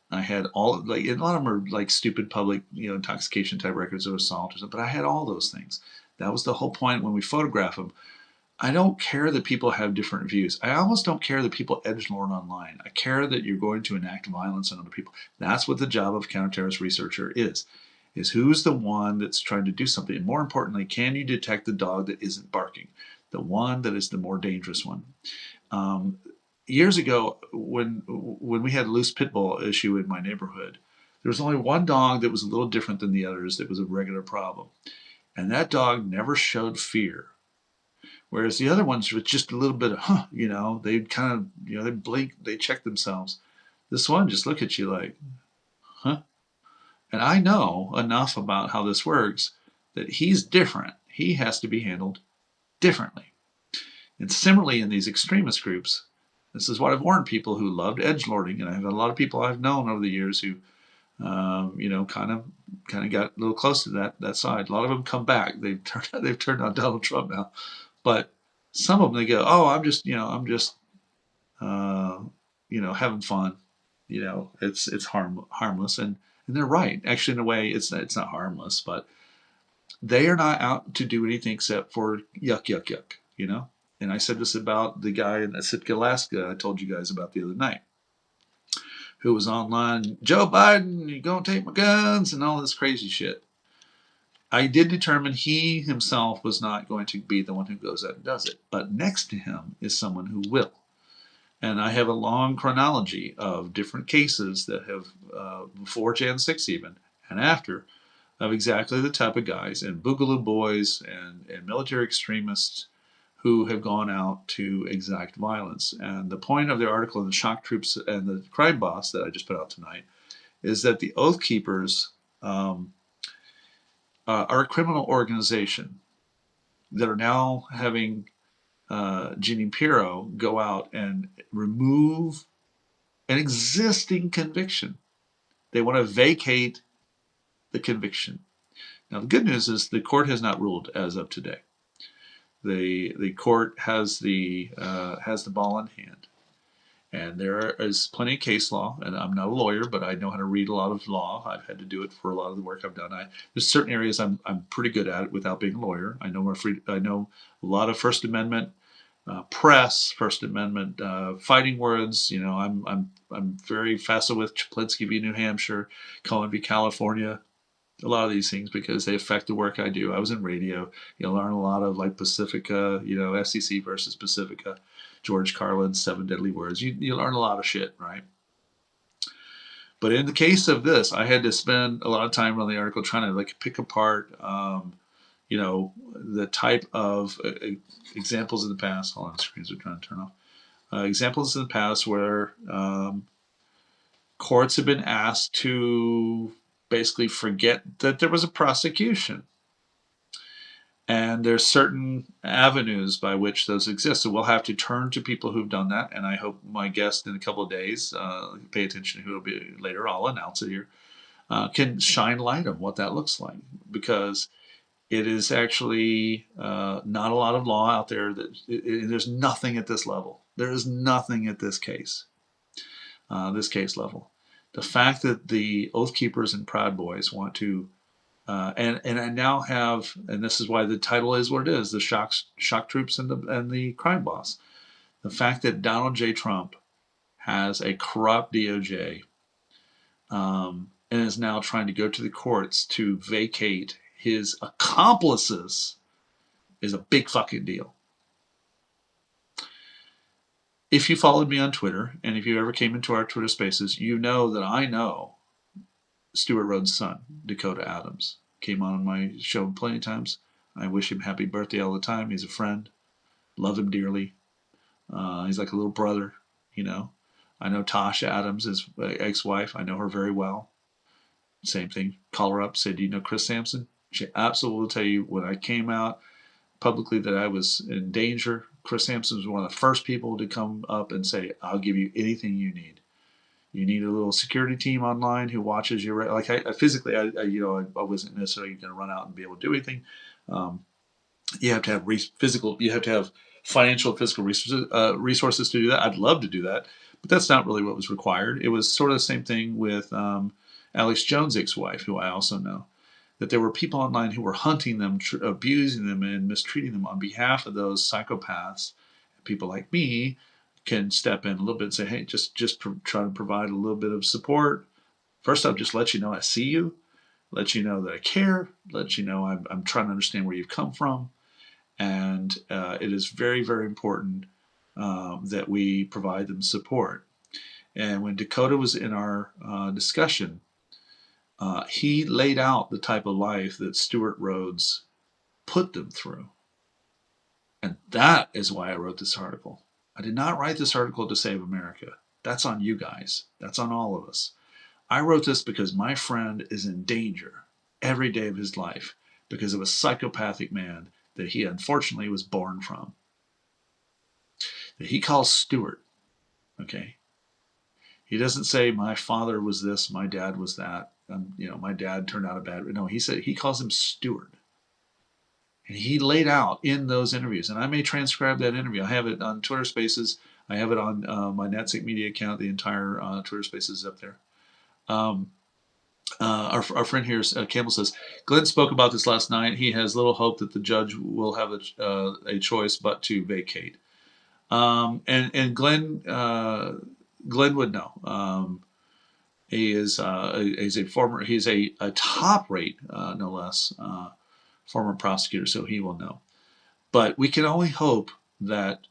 I had all, like, a lot of them are like stupid public, intoxication type records of assault or something, but I had all those things. That was the whole point when we photograph them. I don't care that people have different views. I almost don't care that people edgelord online. I care that you're going to enact violence on other people. That's what the job of a counterterrorist researcher is who's the one that's trying to do something. And more importantly, can you detect the dog that isn't barking? The one that is the more dangerous one. Years ago, when we had a loose pit bull issue in my neighborhood, there was only one dog that was a little different than the others that was a regular problem. And that dog never showed fear. Whereas the other ones with just a little bit of, they'd kind of, they'd blink, they check themselves. This one just look at you like, huh? And I know enough about how this works that he's different. He has to be handled differently. And similarly in these extremist groups, this is what I've warned people who loved edgelording, and I have a lot of people I've known over the years who, kind of got a little close to that side. A lot of them come back. They've turned on Donald Trump now, but some of them they go, oh, I'm just having fun. It's harmless, and they're right. Actually, in a way, it's not harmless, but they are not out to do anything except for yuck, yuck, yuck. And I said this about the guy in Sitka, Alaska, I told you guys about the other night, who was online, Joe Biden, you're going to take my guns, and all this crazy shit. I did determine he himself was not going to be the one who goes out and does it. But next to him is someone who will. And I have a long chronology of different cases that have, before Jan 6 even, and after, of exactly the type of guys, and boogaloo boys, and military extremists, who have gone out to exact violence. And the point of the article in the Shock Troops and the Crime Boss that I just put out tonight is that the Oath Keepers are a criminal organization that are now having Jeannie Pirro go out and remove an existing conviction They want to vacate the conviction. Now, the good news is the court has not ruled as of today. The court has the ball in hand, and there is plenty of case law. And I'm not a lawyer, but I know how to read a lot of law. I've had to do it for a lot of the work I've done. There's certain areas I'm pretty good at it without being a lawyer. I know I know a lot of First Amendment press, First Amendment fighting words. You know, I'm very facile with Chaplinsky v. New Hampshire, Cohen v. California. A lot of these things because they affect the work I do. I was in radio. You learn a lot of like Pacifica, you know, FCC versus Pacifica, George Carlin's 7 Deadly Words. You learn a lot of shit, right? But in the case of this, I had to spend a lot of time on the article trying to like pick apart, you know, the type of examples in the past. Hold on, the screens are trying to turn off. Examples in the past where courts have been asked to basically forget that there was a prosecution. And there's certain avenues by which those exist. So we'll have to turn to people who've done that. And I hope my guest in a couple of days, pay attention to who will be later, I'll announce it here, can shine light on what that looks like. Because it is actually not a lot of law out there. There's nothing at this level. There is nothing at this case level. The fact that the Oath Keepers and Proud Boys want to, and I now have, and this is why the title is what it is, the shock troops and the crime boss. The fact that Donald J. Trump has a corrupt DOJ and is now trying to go to the courts to vacate his accomplices is a big fucking deal. If you followed me on Twitter, and if you ever came into our Twitter spaces, you know that I know Stewart Rhodes' son, Dakota Adams. Came on my show plenty of times. I wish him happy birthday all the time. He's a friend. Love him dearly. He's like a little brother, you know. I know Tasha Adams, his ex-wife. I know her very well. Same thing. Call her up, say, do you know Chris Sampson? She absolutely will tell you when I came out publicly that I was in danger. Chris Sampson was one of the first people to come up and say, I'll give you anything you need. You need a little security team online who watches your, like I physically, I wasn't necessarily going to run out and be able to do anything. You have to have you have to have financial, physical resources to do that. I'd love to do that, but that's not really what was required. It was sort of the same thing with Alex Jones' ex-wife, who I also know, that there were people online who were hunting them, abusing them, and mistreating them on behalf of those psychopaths. People like me can step in a little bit and say, hey, just try to provide a little bit of support. First off, just let you know I see you, let you know that I care, let you know I'm trying to understand where you've come from. And it is very, very important that we provide them support. And when Dakota was in our discussion, he laid out the type of life that Stewart Rhodes put them through. And that is why I wrote this article. I did not write this article to save America. That's on you guys. That's on all of us. I wrote this because my friend is in danger every day of his life because of a psychopathic man that he unfortunately was born from. That he calls Stewart. Okay? He doesn't say my father was this, my dad was that. My dad turned out a bad. No, he calls him Stewart. And he laid out in those interviews, and I may transcribe that interview. I have it on Twitter Spaces. I have it on my NetSync Media account. The entire Twitter Spaces is up there. Our friend here, Campbell, says, Glenn spoke about this last night. He has little hope that the judge will have a choice but to vacate. And Glenn would know. He's a top rate, no less, former prosecutor, so he will know. But we can only hope that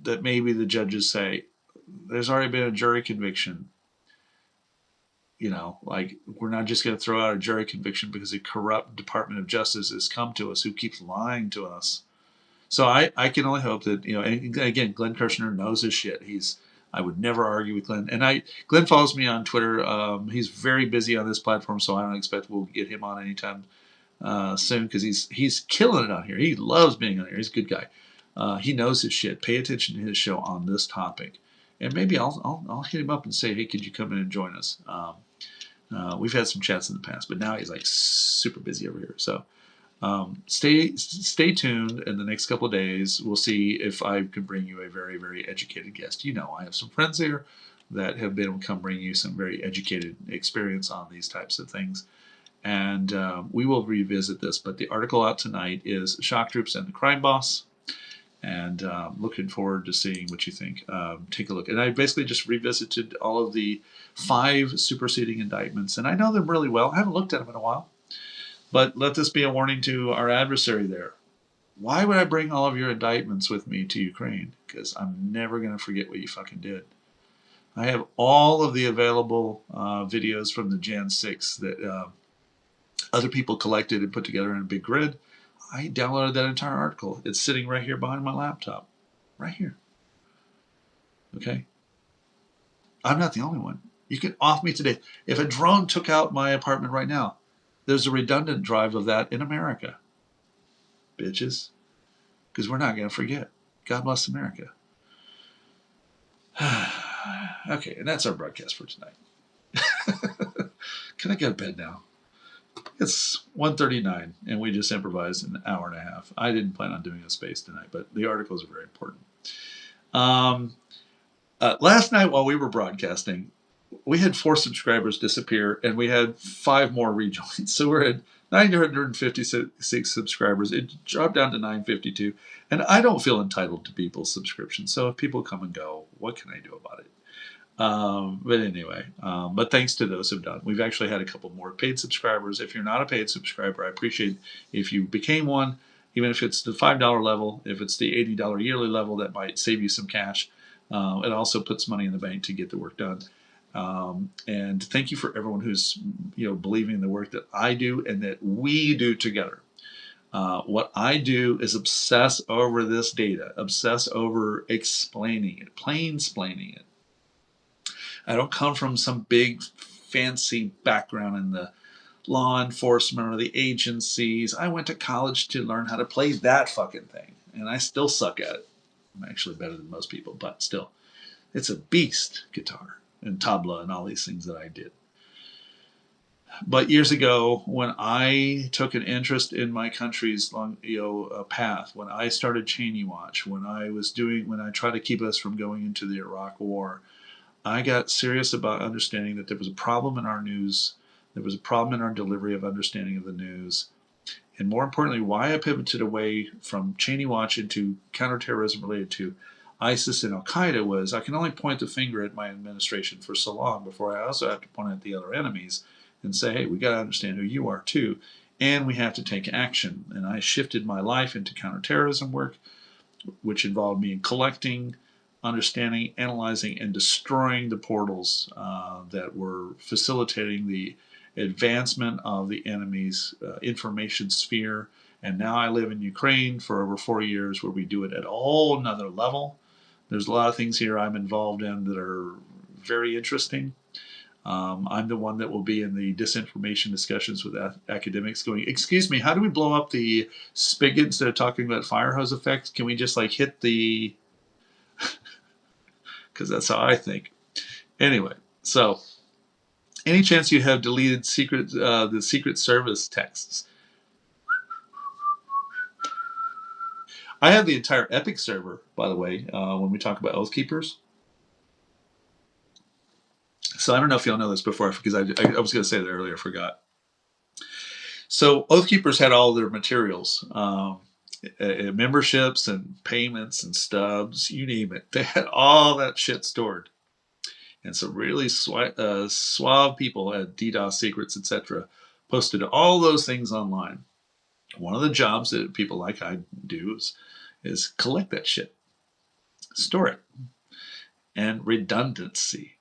maybe the judges say, there's already been a jury conviction. We're not just going to throw out a jury conviction because a corrupt Department of Justice has come to us who keeps lying to us. So I can only hope that, and again, Glenn Kirshner knows his shit. I would never argue with Glenn. And Glenn follows me on Twitter. He's very busy on this platform, so I don't expect we'll get him on anytime soon because he's killing it on here. He loves being on here. He's a good guy. He knows his shit. Pay attention to his show on this topic. And maybe I'll hit him up and say, hey, could you come in and join us? We've had some chats in the past, but now he's like super busy over here. So stay tuned. In the next couple of days, we'll see if I can bring you a very, very educated guest. You know, I have some friends here that have been able to come bring you some very educated experience on these types of things. And we will revisit this. But the article out tonight is Shock Troops and the Crime Boss. And looking forward to seeing what you think. Take a look. And I basically just revisited all of the 5 superseding indictments. And I know them really well. I haven't looked at them in a while. But let this be a warning to our adversary there. Why would I bring all of your indictments with me to Ukraine? Because I'm never going to forget what you fucking did. I have all of the available videos from the Jan 6 that other people collected and put together in a big grid. I downloaded that entire article. It's sitting right here behind my laptop. Right here. Okay? I'm not the only one. You can off me today. If a drone took out my apartment right now, there's a redundant drive of that in America. Bitches. Because we're not going to forget. God bless America. Okay, and that's our broadcast for tonight. Can I go to bed now? It's 1:39, and we just improvised an hour and a half. I didn't plan on doing a space tonight, but the articles are very important. Last night while we were broadcasting, we had 4 subscribers disappear, and we had 5 more rejoin. So we're at 956 subscribers. It dropped down to 952, and I don't feel entitled to people's subscriptions. So if people come and go, what can I do about it? But anyway, but thanks to those who've done. We've actually had a couple more paid subscribers. If you're not a paid subscriber, I appreciate if you became one, even if it's the $5 level, if it's the $80 yearly level, that might save you some cash. It also puts money in the bank to get the work done. And thank you for everyone who's believing in the work that I do and that we do together. What I do is obsess over this data, obsess over explaining it, plainsplaining it. I don't come from some big fancy background in the law enforcement or the agencies. I went to college to learn how to play that fucking thing, and I still suck at it. I'm actually better than most people, but still. It's a beast, guitar and tabla and all these things that I did. But years ago, when I took an interest in my country's path, when I started Cheney Watch, when I tried to keep us from going into the Iraq War, I got serious about understanding that there was a problem in our news. There was a problem in our delivery of understanding of the news. And more importantly, why I pivoted away from Cheney Watch into counterterrorism related to ISIS and Al-Qaeda was I can only point the finger at my administration for so long before I also have to point at the other enemies and say, hey, we got to understand who you are too. And we have to take action. And I shifted my life into counterterrorism work, which involved me in collecting, understanding, analyzing, and destroying the portals that were facilitating the advancement of the enemy's information sphere. And now I live in Ukraine for over 4 years where we do it at a whole nother level. There's a lot of things here I'm involved in that are very interesting. I'm the one that will be in the disinformation discussions with academics going, excuse me, how do we blow up the spigot instead of talking about fire hose effect? Can we just hit the... Because that's how I think. Anyway, so any chance you have deleted the Secret Service texts? I have the entire Epic server, by the way, when we talk about Oath Keepers. So I don't know if y'all know this before, because I was going to say that earlier, I forgot. So Oath Keepers had all their materials, memberships and payments and stubs, you name it. They had all that shit stored. And some really suave people at DDoS Secrets, etc., posted all those things online. One of the jobs that people like I do is collect that shit, store it, and redundancy.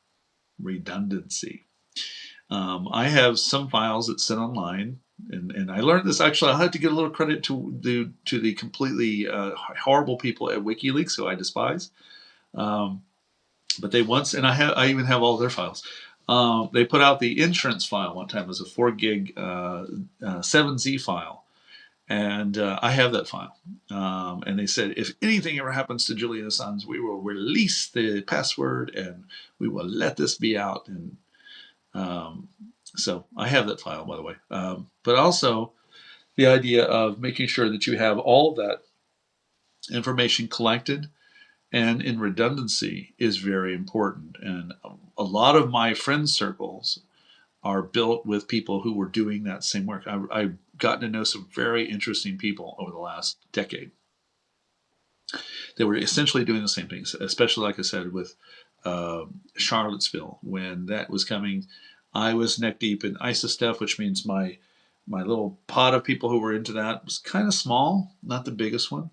I have some files that sit online, and I learned this actually. I had to give a little credit to the completely horrible people at WikiLeaks, who I despise. But they once, and I even have all their files. They put out the insurance file one time as a 4 gig 7Z file. And I have that file. And they said, if anything ever happens to Julian Assange, we will release the password and we will let this be out. And So I have that file, by the way. But also the idea of making sure that you have all of that information collected and in redundancy is very important. And a lot of my friend circles are built with people who were doing that same work. I've gotten to know some very interesting people over the last decade. They were essentially doing the same things, especially, like I said, with Charlottesville. When that was coming, I was neck deep in ISIS stuff, which means my little pot of people who were into that was kind of small, not the biggest one.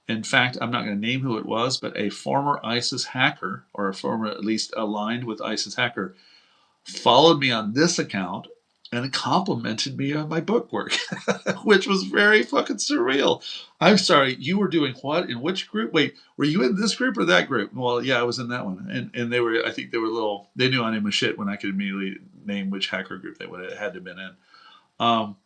In fact, I'm not going to name who it was, but a former ISIS hacker, or a former, at least aligned with ISIS hacker, followed me on this account and complimented me on my book work, which was very fucking surreal. I'm sorry, you were doing what in which group? Wait, were you in this group or that group? Well, yeah, I was in that one, and they were. I think they were little. They knew I knew my shit when I could immediately name which hacker group they would have had to have been in. Um,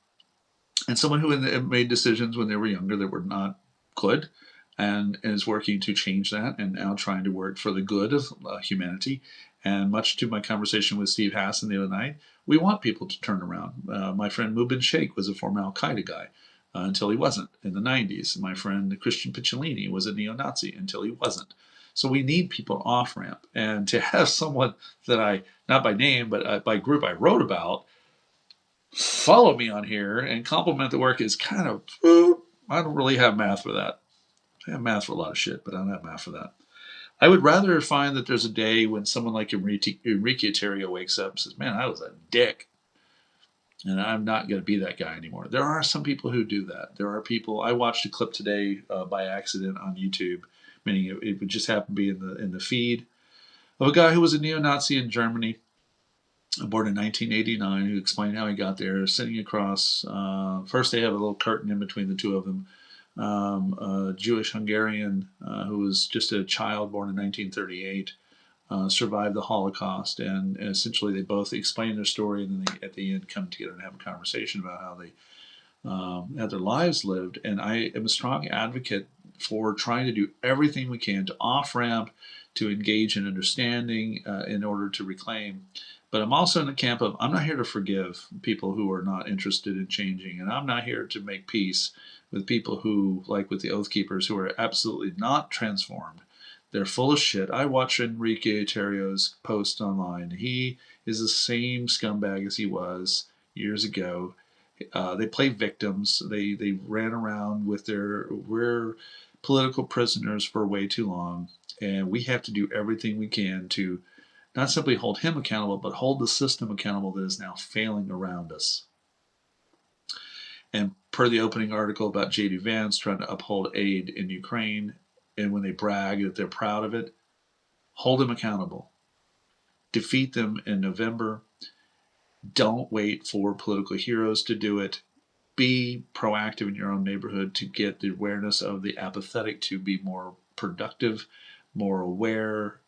and someone who made decisions when they were younger that were not good, and is working to change that, and now trying to work for the good of humanity. And much to my conversation with Steve Hassan the other night, we want people to turn around. My friend Mubin Sheikh was a former Al Qaeda guy until he wasn't in the 90s. My friend Christian Picciolini was a neo-Nazi until he wasn't. So we need people off ramp, and to have someone that I, not by name but by group I wrote about, follow me on here and compliment the work is kind of, I don't really have math for that. I have math for a lot of shit, but I don't have math for that. I would rather find that there's a day when someone like Enrique Terrio wakes up and says, man, I was a dick. And I'm not going to be that guy anymore. There are some people who do that. There are people. I watched a clip today by accident on YouTube, meaning it would just happen to be in the feed of a guy who was a neo-Nazi in Germany, born in 1989, who explained how he got there, sitting across. First, they have a little curtain in between the two of them. A Jewish Hungarian who was just a child born in 1938, survived the Holocaust, and essentially they both explain their story, and then they, at the end, come together and have a conversation about how they had their lives lived. And I am a strong advocate for trying to do everything we can to off ramp, to engage in understanding in order to reclaim. But I'm also in the camp of I'm not here to forgive people who are not interested in changing, and I'm not here to make peace with people who, like with the Oath Keepers, who are absolutely not transformed. They're full of shit. I watch Enrique Terrio's post online. He is the same scumbag as he was years ago. They play victims. They ran around with their we're political prisoners for way too long, and we have to do everything we can to not simply hold him accountable, but hold the system accountable that is now failing around us. And per the opening article about JD Vance trying to uphold aid in Ukraine, and when they brag that they're proud of it, hold them accountable. Defeat them in November. Don't wait for political heroes to do it. Be proactive in your own neighborhood to get the awareness of the apathetic to be more productive, more aware,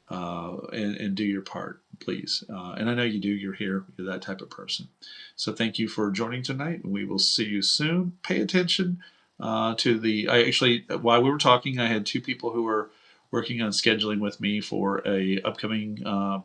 and do your part, please. And I know you do. You're here. You're that type of person. So thank you for joining tonight. We will see you soon. Pay attention to the. I actually, while we were talking, I had two people who were working on scheduling with me for a upcoming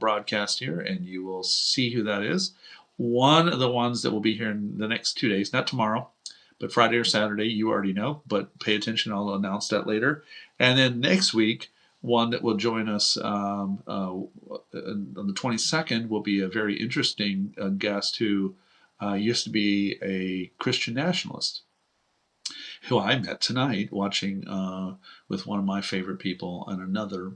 broadcast here, and you will see who that is. One of the ones that will be here in the next 2 days, not tomorrow, but Friday or Saturday, you already know, but pay attention. I'll announce that later. And then next week, one that will join us on the 22nd will be a very interesting guest who used to be a Christian nationalist who I met tonight watching with one of my favorite people on another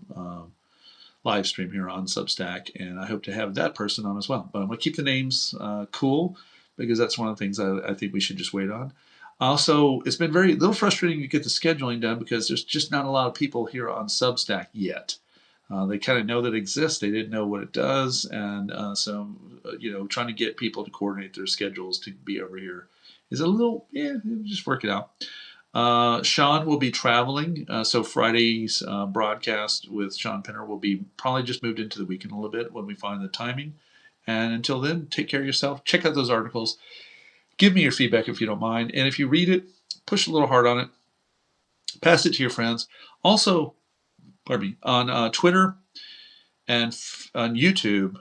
live stream here on Substack, and I hope to have that person on as well. But I'm going to keep the names cool because that's one of the things I think we should just wait on. Also, it's been very little frustrating to get the scheduling done because there's just not a lot of people here on Substack yet. They kind of know that it exists. They didn't know what it does, and so trying to get people to coordinate their schedules to be over here is a little just work it out. Sean will be traveling, so Friday's broadcast with Sean Penner will be probably just moved into the weekend a little bit when we find the timing. And until then, take care of yourself. Check out those articles. Give me your feedback if you don't mind. And if you read it, push a little hard on it. Pass it to your friends. Also, pardon me, on Twitter and on YouTube,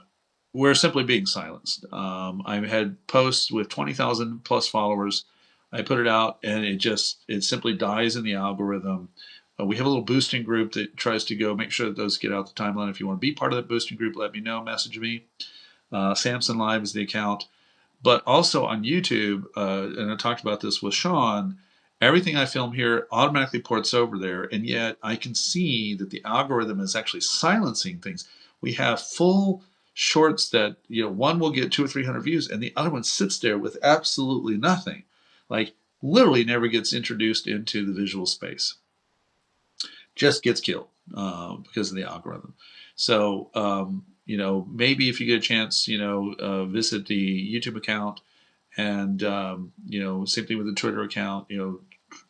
we're simply being silenced. I had posts with 20,000 plus followers. I put it out, and it simply dies in the algorithm. We have a little boosting group that tries to go make sure that those get out the timeline. If you want to be part of that boosting group, let me know. Message me. Sampson Live is the account. But also on YouTube, and I talked about this with Sean, everything I film here automatically ports over there, and yet I can see that the algorithm is actually silencing things. We have full shorts that, one will get 200 or 300 views, and the other one sits there with absolutely nothing. Like, literally never gets introduced into the visual space. Just gets killed because of the algorithm. So, maybe if you get a chance, visit the YouTube account, and same thing with the Twitter account.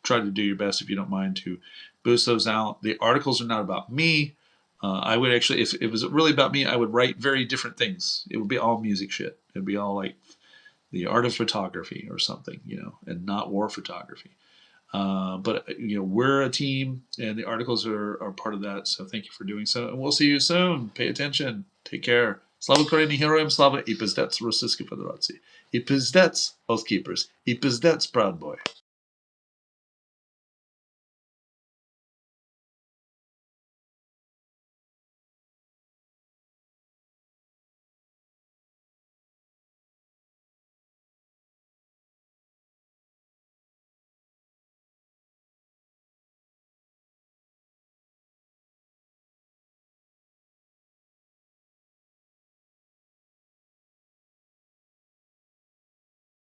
Try to do your best, if you don't mind, to boost those out. The articles are not about me. I would actually, if it was really about me, I would write very different things. It would be all music shit. It'd be all like the art of photography or something, and not war photography. But we're a team, and the articles are part of that. So thank you for doing so, and we'll see you soon. Pay attention. Take care. Slava Ukraini, Heroям Slava, і пиздець Російській Федерації. І пиздець Housekeepers. І пиздець Proud Boy.